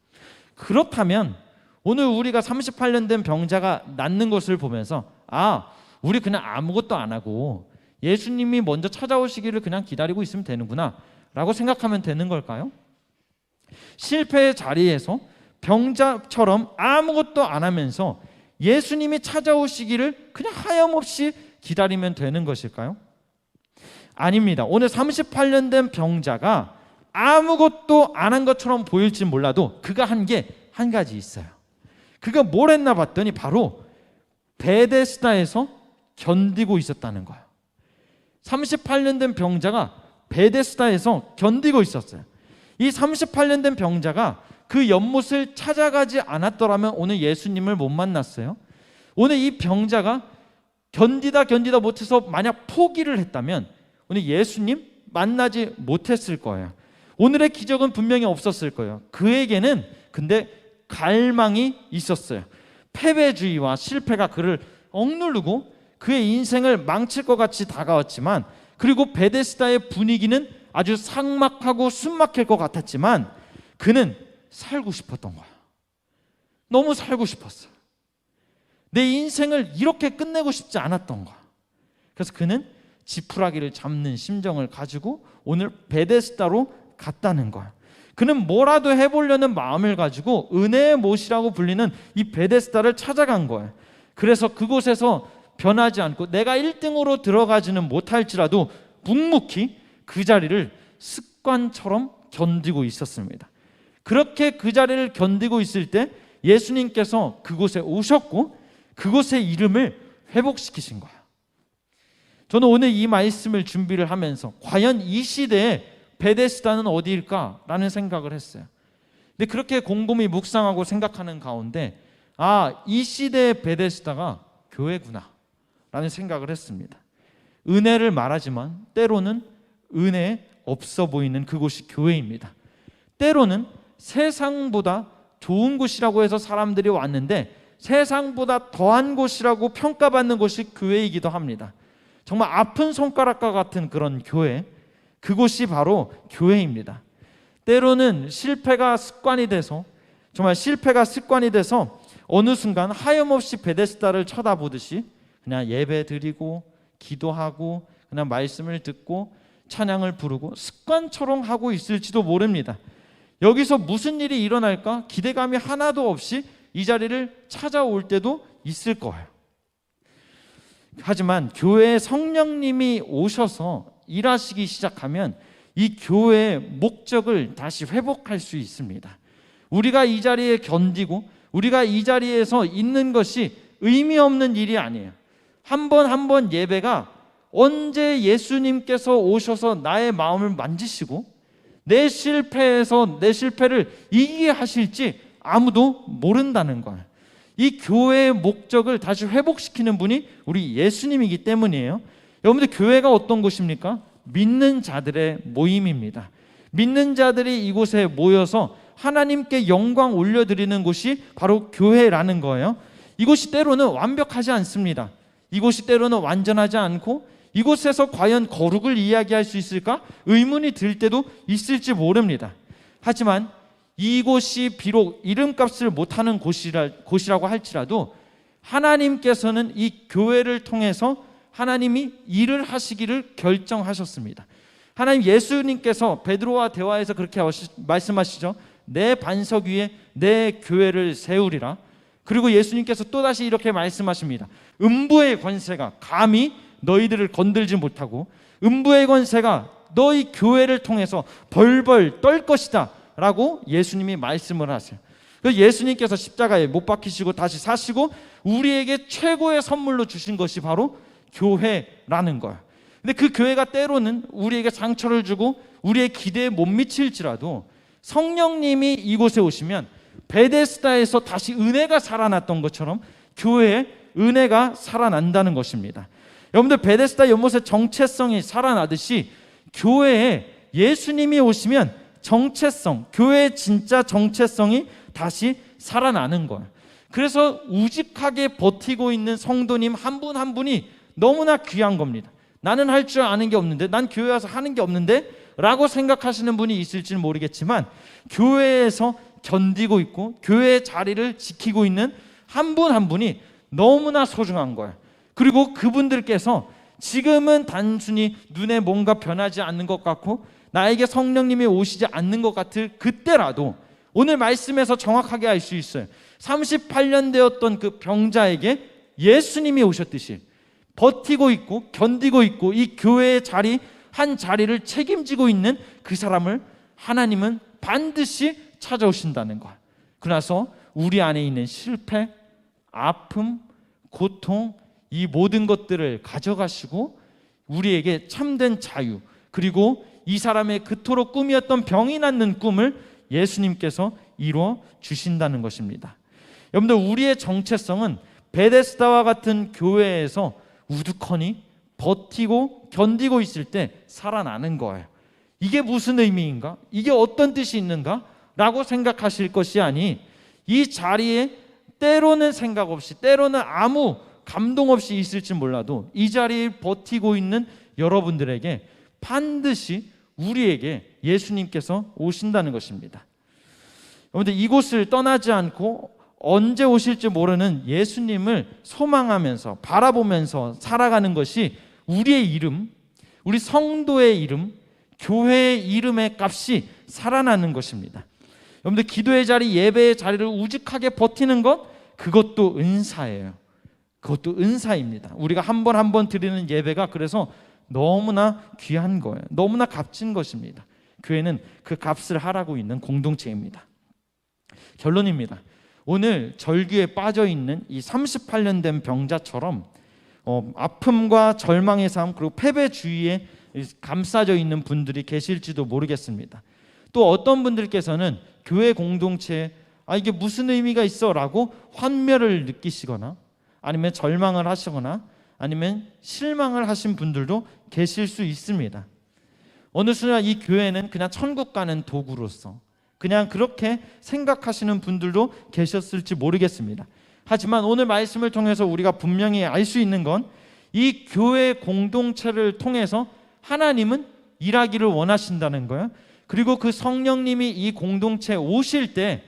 그렇다면 오늘 우리가 38년 된 병자가 낫는 것을 보면서, 아, 우리 그냥 아무것도 안 하고 예수님이 먼저 찾아오시기를 그냥 기다리고 있으면 되는구나 라고 생각하면 되는 걸까요? 실패의 자리에서 병자처럼 아무것도 안 하면서 예수님이 찾아오시기를 그냥 하염없이 기다리면 되는 것일까요? 아닙니다. 오늘 38년 된 병자가 아무것도 안 한 것처럼 보일지 몰라도 그가 한 게 한 가지 있어요. 그가 뭘 했나 봤더니 바로 베데스다에서 견디고 있었다는 거예요. 38년 된 병자가 베데스다에서 견디고 있었어요. 이 38년 된 병자가 그 연못을 찾아가지 않았더라면 오늘 예수님을 못 만났어요. 오늘 이 병자가 견디다 못해서 만약 포기를 했다면 오늘 예수님 만나지 못했을 거예요. 오늘의 기적은 분명히 없었을 거예요. 그에게는 근데 갈망이 있었어요. 패배주의와 실패가 그를 억누르고 그의 인생을 망칠 것 같이 다가왔지만, 그리고 베데스다의 분위기는 아주 삭막하고 숨막힐 것 같았지만 그는 살고 싶었던 거야. 너무 살고 싶었어. 내 인생을 이렇게 끝내고 싶지 않았던 거야. 그래서 그는 지푸라기를 잡는 심정을 가지고 오늘 베데스다로 갔다는 거야. 그는 뭐라도 해보려는 마음을 가지고 은혜의 못이라고 불리는 이 베데스다를 찾아간 거예요. 그래서 그곳에서 변하지 않고 내가 1등으로 들어가지는 못할지라도 묵묵히 그 자리를 습관처럼 견디고 있었습니다. 그렇게 그 자리를 견디고 있을 때 예수님께서 그곳에 오셨고 그곳의 이름을 회복시키신 거예요. 저는 오늘 이 말씀을 준비를 하면서 과연 이 시대에 베데스다는 어디일까라는 생각을 했어요. 근데 그렇게 곰곰이 묵상하고 생각하는 가운데, 아, 이 시대의 베데스다가 교회구나 라는 생각을 했습니다. 은혜를 말하지만 때로는 은혜 없어 보이는 그곳이 교회입니다. 때로는 세상보다 좋은 곳이라고 해서 사람들이 왔는데 세상보다 더한 곳이라고 평가받는 곳이 교회이기도 합니다. 정말 아픈 손가락과 같은 그런 교회, 그곳이 바로 교회입니다. 때로는 실패가 습관이 돼서 어느 순간 하염없이 베데스다를 쳐다보듯이 그냥 예배 드리고 기도하고 그냥 말씀을 듣고 찬양을 부르고 습관처럼 하고 있을지도 모릅니다. 여기서 무슨 일이 일어날까 기대감이 하나도 없이 이 자리를 찾아올 때도 있을 거예요. 하지만 교회에 성령님이 오셔서 일하시기 시작하면 이 교회의 목적을 다시 회복할 수 있습니다. 우리가 이 자리에 견디고 우리가 이 자리에서 있는 것이 의미 없는 일이 아니에요. 한 번 한 번 예배가 언제 예수님께서 오셔서 나의 마음을 만지시고 내 실패를 이기게 하실지 아무도 모른다는 거예요. 이 교회의 목적을 다시 회복시키는 분이 우리 예수님이기 때문이에요. 여러분들 교회가 어떤 곳입니까? 믿는 자들의 모임입니다. 믿는 자들이 이곳에 모여서 하나님께 영광 올려드리는 곳이 바로 교회라는 거예요. 이곳이 때로는 완벽하지 않습니다. 이곳이 때로는 완전하지 않고 이곳에서 과연 거룩을 이야기할 수 있을까? 의문이 들 때도 있을지 모릅니다. 하지만 이곳이 비록 이름값을 못하는 곳이라고 할지라도 하나님께서는 이 교회를 통해서 하나님이 일을 하시기를 결정하셨습니다. 하나님 예수님께서 베드로와 대화에서 그렇게 말씀하시죠. 내 반석 위에 내 교회를 세우리라. 그리고 예수님께서 또다시 이렇게 말씀하십니다. 음부의 권세가 감히 너희들을 건들지 못하고 음부의 권세가 너희 교회를 통해서 벌벌 떨 것이다 라고 예수님이 말씀을 하세요. 그래서 예수님께서 십자가에 못 박히시고 다시 사시고 우리에게 최고의 선물로 주신 것이 바로 교회라는 거예요. 근데 그 교회가 때로는 우리에게 상처를 주고 우리의 기대에 못 미칠지라도 성령님이 이곳에 오시면 베데스다에서 다시 은혜가 살아났던 것처럼 교회에 은혜가 살아난다는 것입니다. 여러분들 베데스다 연못의 정체성이 살아나듯이 교회에 예수님이 오시면 정체성, 교회의 진짜 정체성이 다시 살아나는 거예요. 그래서 우직하게 버티고 있는 성도님 한 분 한 분이 너무나 귀한 겁니다. 나는 할 줄 아는 게 없는데, 난 교회 와서 하는 게 없는데 라고 생각하시는 분이 있을지는 모르겠지만 교회에서 견디고 있고 교회의 자리를 지키고 있는 한 분 한 분이 너무나 소중한 거예요. 그리고 그분들께서 지금은 단순히 눈에 뭔가 변하지 않는 것 같고 나에게 성령님이 오시지 않는 것 같을 그때라도 오늘 말씀에서 정확하게 알 수 있어요. 38년 되었던 그 병자에게 예수님이 오셨듯이 버티고 있고 견디고 있고 이 교회의 자리 한 자리를 책임지고 있는 그 사람을 하나님은 반드시 찾아오신다는 것. 그래서 우리 안에 있는 실패, 아픔, 고통 이 모든 것들을 가져가시고 우리에게 참된 자유 그리고 이 사람의 그토록 꿈이었던 병이 낫는 꿈을 예수님께서 이루어 주신다는 것입니다. 여러분들 우리의 정체성은 베데스다와 같은 교회에서 우두커니 버티고 견디고 있을 때 살아나는 거예요. 이게 무슨 의미인가? 이게 어떤 뜻이 있는가? 라고 생각하실 것이 아니 이 자리에 때로는 생각 없이 때로는 아무 감동 없이 있을지 몰라도 이 자리에 버티고 있는 여러분들에게 반드시 우리에게 예수님께서 오신다는 것입니다. 여러분들 이곳을 떠나지 않고 언제 오실지 모르는 예수님을 소망하면서 바라보면서 살아가는 것이 우리의 이름, 우리 성도의 이름, 교회의 이름의 값이 살아나는 것입니다. 여러분들 기도의 자리, 예배의 자리를 우직하게 버티는 것 그것도 은사예요. 그것도 은사입니다. 우리가 한 번 한 번 드리는 예배가 그래서 너무나 귀한 거예요. 너무나 값진 것입니다. 교회는 그 값을 하라고 있는 공동체입니다. 결론입니다. 오늘 절규에 빠져있는 이 38년 된 병자처럼 아픔과 절망의 삶 그리고 패배주의에 감싸져 있는 분들이 계실지도 모르겠습니다. 또 어떤 분들께서는 교회 공동체에 이게 무슨 의미가 있어 라고 환멸을 느끼시거나 아니면 절망을 하시거나 아니면 실망을 하신 분들도 계실 수 있습니다. 어느 순간 이 교회는 그냥 천국 가는 도구로서 그냥 그렇게 생각하시는 분들도 계셨을지 모르겠습니다. 하지만 오늘 말씀을 통해서 우리가 분명히 알 수 있는 건 이 교회 공동체를 통해서 하나님은 일하기를 원하신다는 거예요. 그리고 그 성령님이 이 공동체에 오실 때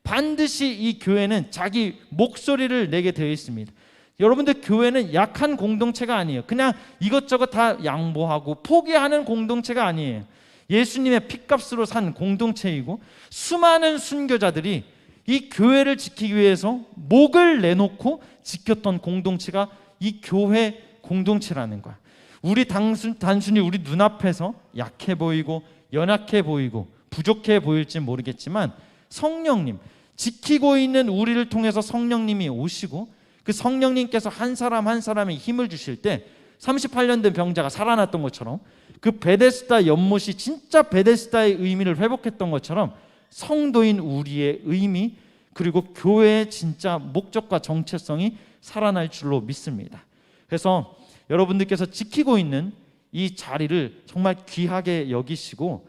반드시 이 교회는 자기 목소리를 내게 되어 있습니다. 여러분들 교회는 약한 공동체가 아니에요. 그냥 이것저것 다 양보하고 포기하는 공동체가 아니에요. 예수님의 핏값으로 산 공동체이고 수많은 순교자들이 이 교회를 지키기 위해서 목을 내놓고 지켰던 공동체가 이 교회 공동체라는 거야. 우리 단순히 우리 눈앞에서 약해 보이고 연약해 보이고 부족해 보일지 모르겠지만 성령님, 지키고 있는 우리를 통해서 성령님이 오시고 그 성령님께서 한 사람 한 사람에 힘을 주실 때 38년 된 병자가 살아났던 것처럼 그 베데스다 연못이 진짜 베데스다의 의미를 회복했던 것처럼 성도인 우리의 의미 그리고 교회의 진짜 목적과 정체성이 살아날 줄로 믿습니다. 그래서 여러분들께서 지키고 있는 이 자리를 정말 귀하게 여기시고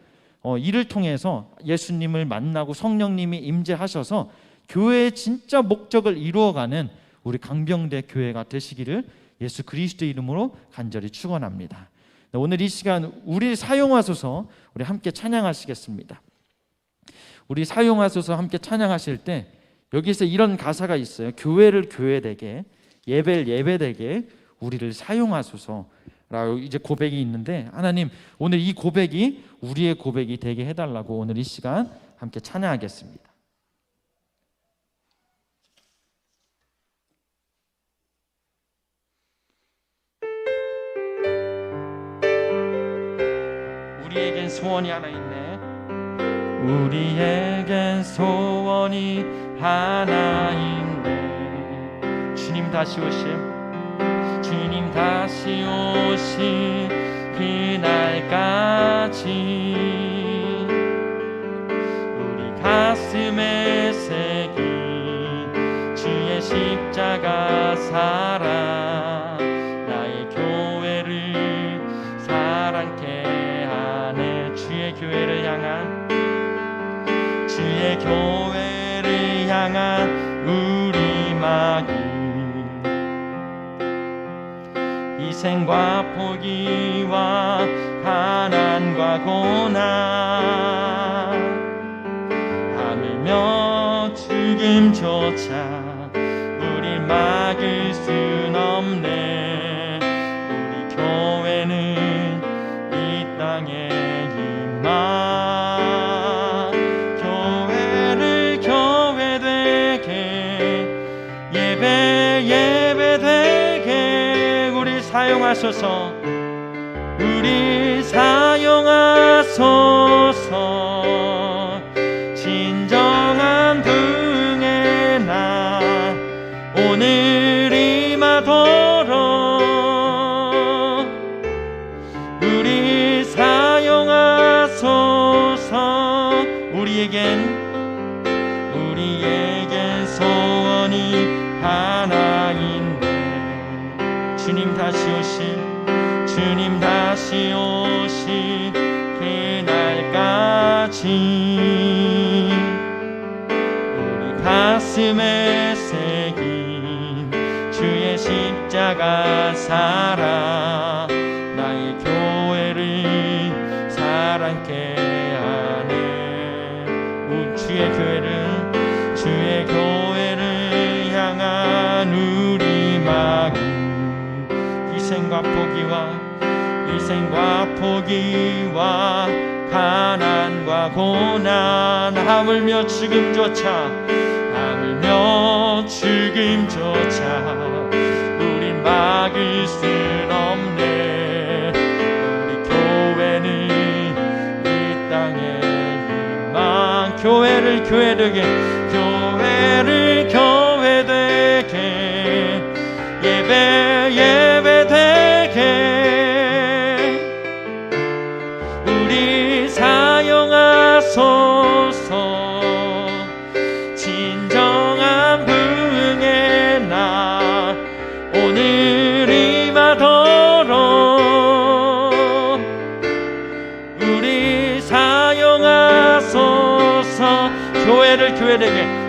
이를 통해서 예수님을 만나고 성령님이 임재하셔서 교회의 진짜 목적을 이루어가는 우리 강병대 교회가 되시기를 예수 그리스도의 이름으로 간절히 축원합니다. 오늘 이 시간 우리 사용하소서 우리 함께 찬양하시겠습니다. 우리 사용하소서 함께 찬양하실 때 여기서 이런 가사가 있어요. 교회를 교회되게, 예배를 예배되게 우리를 사용하소서라고 이제 고백이 있는데 하나님 오늘 이 고백이 우리의 고백이 되게 해달라고 오늘 이 시간 함께 찬양하겠습니다. 우리에겐 소원이 하나 있네. 우리에겐 소원이 하나 있네. 주님 다시 오심, 주님 다시 오신 그날까지 우리 가슴에 새긴 주의 십자가 사랑 나의 교회를 사랑케 하네. 주의 교회를 향한 우리 마음 희생과 포기와 가난과 고난 하물며 죽음조차 우릴 막을 순 없네. 우리 교회는 이 땅에 임한 교회를 교회되게 예배되게 우리 사용하소서. 우리 사용하소서. 진정한 부흥의 날 오늘 임하도록 우리 사용하소서. 우리에겐 소원이 하나인데 주님 다시 오신 그날까지 우리 가슴에 새긴 주의 십자가 사랑 나의 교회를 사랑케 하네. 주의 교회를 향한 우리 마음 희생과 포기와 가난과 고난 하물며 죽음조차 우린 막을 순 없네. 우리 교회는 이 땅에 희망 교회를 교회되게 예배되게 우리 사용하소서. 진정한 부흥의 날 오늘 임하도록 우리 사용하소서. 교회를 교회되게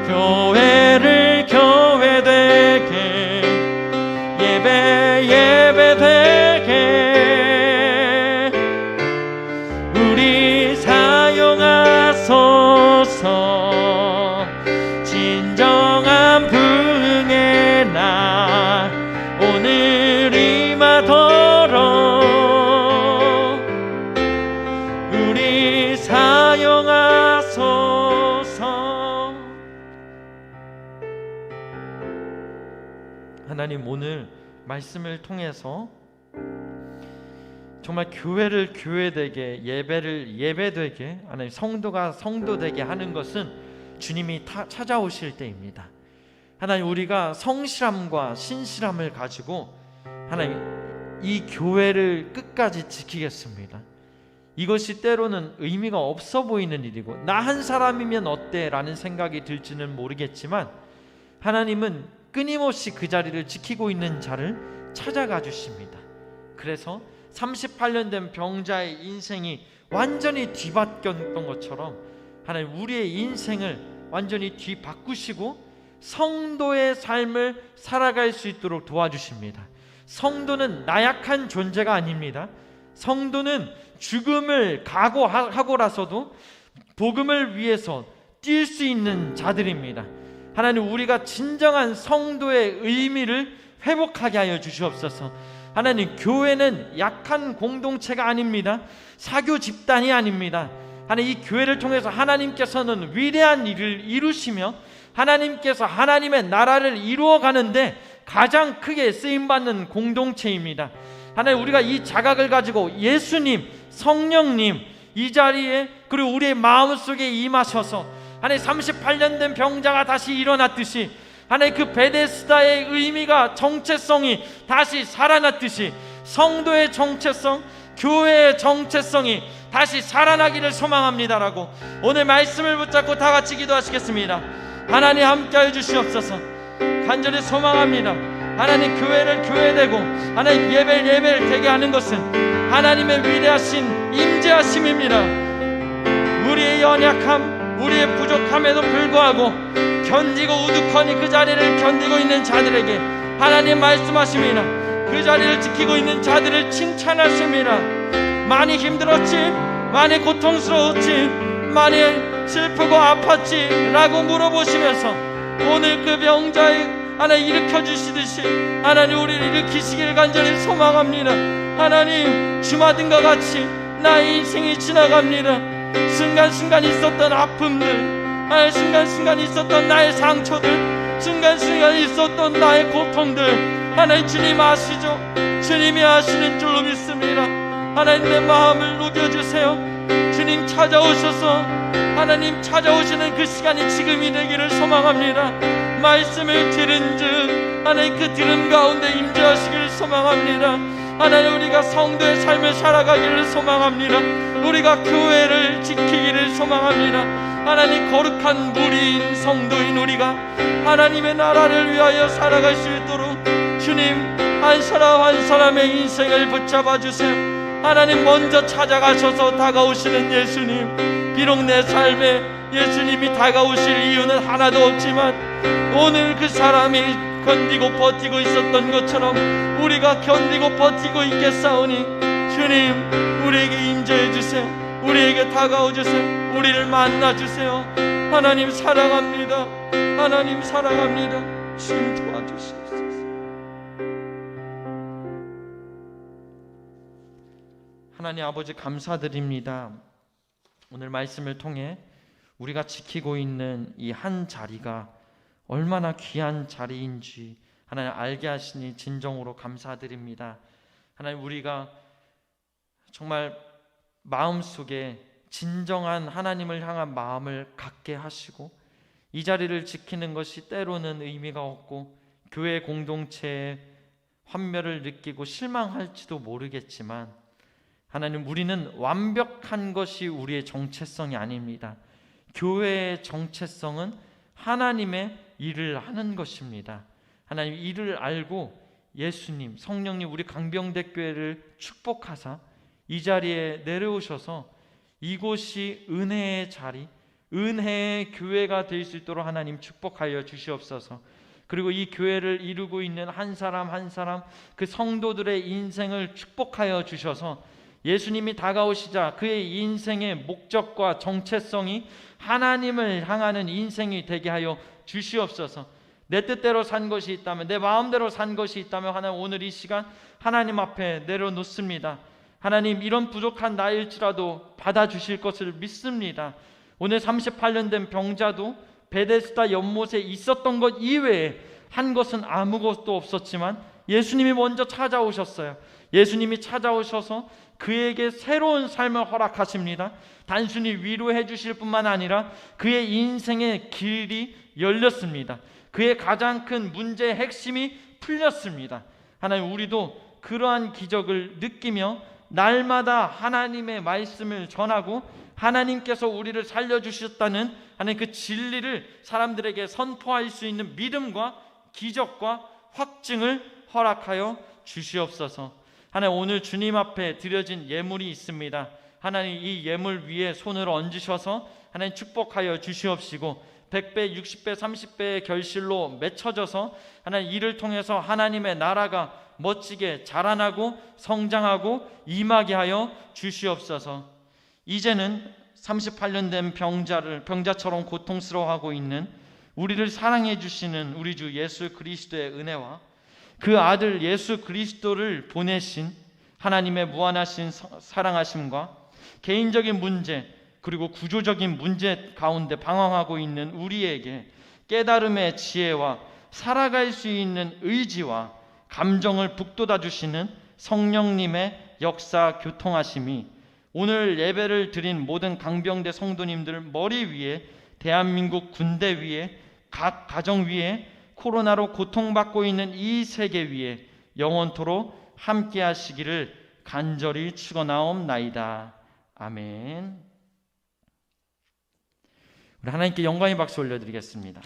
예배되게 우리 사용하소서. 진정한 부흥의 날 하나님 오늘 말씀을 통해서 정말 교회를 교회되게, 예배를 예배되게, 하나님 성도가 성도되게 하는 것은 주님이 찾아오실 때입니다. 하나님 우리가 성실함과 신실함을 가지고 하나님 이 교회를 끝까지 지키겠습니다. 이것이 때로는 의미가 없어 보이는 일이고 나 한 사람이면 어때? 라는 생각이 들지는 모르겠지만 하나님은 끊임없이 그 자리를 지키고 있는 자를 찾아가 주십니다. 그래서 38년 된 병자의 인생이 완전히 뒤바뀌었던 것처럼 하나님 우리의 인생을 완전히 뒤바꾸시고 성도의 삶을 살아갈 수 있도록 도와주십니다. 성도는 나약한 존재가 아닙니다. 성도는 죽음을 각오하고라서도 복음을 위해서 뛸 수 있는 자들입니다. 하나님 우리가 진정한 성도의 의미를 회복하게 하여 주시옵소서. 하나님 교회는 약한 공동체가 아닙니다. 사교 집단이 아닙니다. 하나님 이 교회를 통해서 하나님께서는 위대한 일을 이루시며 하나님께서 하나님의 나라를 이루어가는데 가장 크게 쓰임받는 공동체입니다. 하나님 우리가 이 자각을 가지고 예수님, 성령님 이 자리에 그리고 우리의 마음속에 임하셔서 하나님 38년 된 병자가 다시 일어났듯이 하나님 그 베데스다의 의미가 정체성이 다시 살아났듯이 성도의 정체성, 교회의 정체성이 다시 살아나기를 소망합니다라고 오늘 말씀을 붙잡고 다 같이 기도하시겠습니다. 하나님 함께하여 주시옵소서. 간절히 소망합니다. 하나님 교회를 교회되고 하나님 예배를 되게 하는 것은 하나님의 위대하신 임재하심입니다. 우리의 연약함, 우리의 부족함에도 불구하고 견디고 우두커니 그 자리를 견디고 있는 자들에게 하나님 말씀하십니다. 그 자리를 지키고 있는 자들을 칭찬하십니다. 많이 힘들었지, 많이 고통스러웠지, 많이 슬프고 아팠지 라고 물어보시면서 오늘 그 병자의 하나님 일으켜주시듯이 하나님 우리를 일으키시길 간절히 소망합니다. 하나님 주마등과 같이 나의 인생이 지나갑니다. 순간순간 있었던 아픔들, 하나님 순간순간 있었던 나의 상처들, 순간순간 있었던 나의 고통들 하나님 주님 아시죠? 주님이 아시는 줄로 믿습니다. 하나님 내 마음을 녹여주세요. 주님 찾아오셔서 하나님 찾아오시는 그 시간이 지금이 되기를 소망합니다. 말씀을 들은즉 하나님 그 들음 가운데 임재하시기를 소망합니다. 하나님 우리가 성도의 삶을 살아가기를 소망합니다. 우리가 교회를 지키기를 소망합니다. 하나님 거룩한 무리인 성도인 우리가 하나님의 나라를 위하여 살아갈 수 있도록 주님 한 사람 한 사람의 인생을 붙잡아 주세요. 하나님 먼저 찾아가셔서 다가오시는 예수님, 비록 내 삶에 예수님이 다가오실 이유는 하나도 없지만 오늘 그 사람이 견디고 버티고 있었던 것처럼 우리가 견디고 버티고 있겠사오니 주님 우리에게 임재해 주세요. 우리에게 다가오 주세요. 우리를 만나 주세요. 하나님 사랑합니다. 하나님 사랑합니다. 주님 도와주시옵소서. 하나님 아버지 감사드립니다. 오늘 말씀을 통해 우리가 지키고 있는 이 한 자리가 얼마나 귀한 자리인지 하나님 알게 하시니 진정으로 감사드립니다. 하나님 우리가 정말 마음속에 진정한 하나님을 향한 마음을 갖게 하시고 이 자리를 지키는 것이 때로는 의미가 없고 교회 공동체의 환멸을 느끼고 실망할지도 모르겠지만 하나님 우리는 완벽한 것이 우리의 정체성이 아닙니다. 교회의 정체성은 하나님의 일을 하는 것입니다. 하나님 일을 알고 예수님, 성령님 우리 강병대교회를 축복하사 이 자리에 내려오셔서 이곳이 은혜의 자리, 은혜의 교회가 될 수 있도록 하나님 축복하여 주시옵소서. 그리고 이 교회를 이루고 있는 한 사람 한 사람 그 성도들의 인생을 축복하여 주셔서 예수님이 다가오시자 그의 인생의 목적과 정체성이 하나님을 향하는 인생이 되게 하여 주시옵소서. 내 뜻대로 산 것이 있다면, 내 마음대로 산 것이 있다면 하나님 오늘 이 시간 하나님 앞에 내려놓습니다. 하나님 이런 부족한 나일지라도 받아주실 것을 믿습니다. 오늘 38년 된 병자도 베데스다 연못에 있었던 것 이외에 한 것은 아무것도 없었지만 예수님이 먼저 찾아오셨어요. 예수님이 찾아오셔서 그에게 새로운 삶을 허락하십니다. 단순히 위로해 주실 뿐만 아니라 그의 인생의 길이 열렸습니다. 그의 가장 큰 문제의 핵심이 풀렸습니다. 하나님, 우리도 그러한 기적을 느끼며 날마다 하나님의 말씀을 전하고 하나님께서 우리를 살려주셨다는 하나님 그 진리를 사람들에게 선포할 수 있는 믿음과 기적과 확증을 허락하여 주시옵소서. 하나님, 오늘 주님 앞에 드려진 예물이 있습니다. 하나님, 이 예물 위에 손을 얹으셔서 하나님 축복하여 주시옵시고 100배, 60배, 30배의 결실로 맺혀져서 하나님 이를 통해서 하나님의 나라가 멋지게 자라나고 성장하고 임하게 하여 주시옵소서. 이제는 38년 된 병자처럼 고통스러워하고 있는 우리를 사랑해 주시는 우리 주 예수 그리스도의 은혜와 그 아들 예수 그리스도를 보내신 하나님의 무한하신 사랑하심과 개인적인 문제 그리고 구조적인 문제 가운데 방황하고 있는 우리에게 깨달음의 지혜와 살아갈 수 있는 의지와 감정을 북돋아 주시는 성령님의 역사 교통하심이 오늘 예배를 드린 모든 강병대 성도님들 머리 위에, 대한민국 군대 위에, 각 가정 위에, 코로나로 고통받고 있는 이 세계 위에 영원토록 함께 하시기를 간절히 축원하옵나이다. 아멘. 우리 하나님께 영광의 박수 올려드리겠습니다.